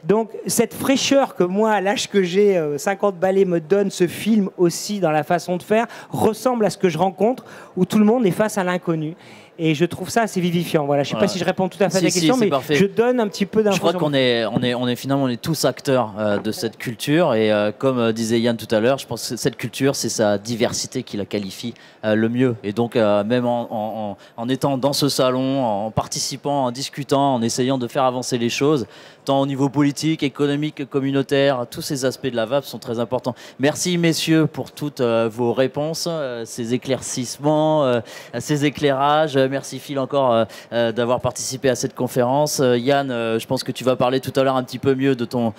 Donc cette fraîcheur que moi, à l'âge que j'ai, 50 balais me donne ce film aussi dans la façon de faire, ressemble à ce que je rencontre, où tout le monde est face à l'inconnu. Et je trouve ça assez vivifiant. Voilà. Je ne sais pas si je réponds tout à fait à la question, mais parfait. Je donne un petit peu d'infos. Je crois qu'on est finalement tous acteurs de cette culture. Et comme disait Yann tout à l'heure, je pense que cette culture, c'est sa diversité qui la qualifie le mieux. Et donc, même en étant dans ce salon, en participant, en discutant, en essayant de faire avancer les choses, tant au niveau politique, économique que communautaire, tous ces aspects de la vape sont très importants. Merci messieurs pour toutes vos réponses, ces éclaircissements, ces éclairages. Merci Phil encore d'avoir participé à cette conférence. Yann, je pense que tu vas parler tout à l'heure un petit peu mieux de ton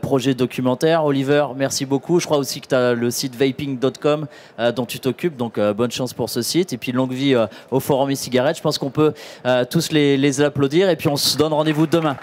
projet documentaire. Oliver, merci beaucoup. Je crois aussi que tu as le site vaping.com dont tu t'occupes, donc bonne chance pour ce site. Et puis longue vie au Forum e-cigarette. Je pense qu'on peut tous les applaudir et puis on se donne rendez-vous demain.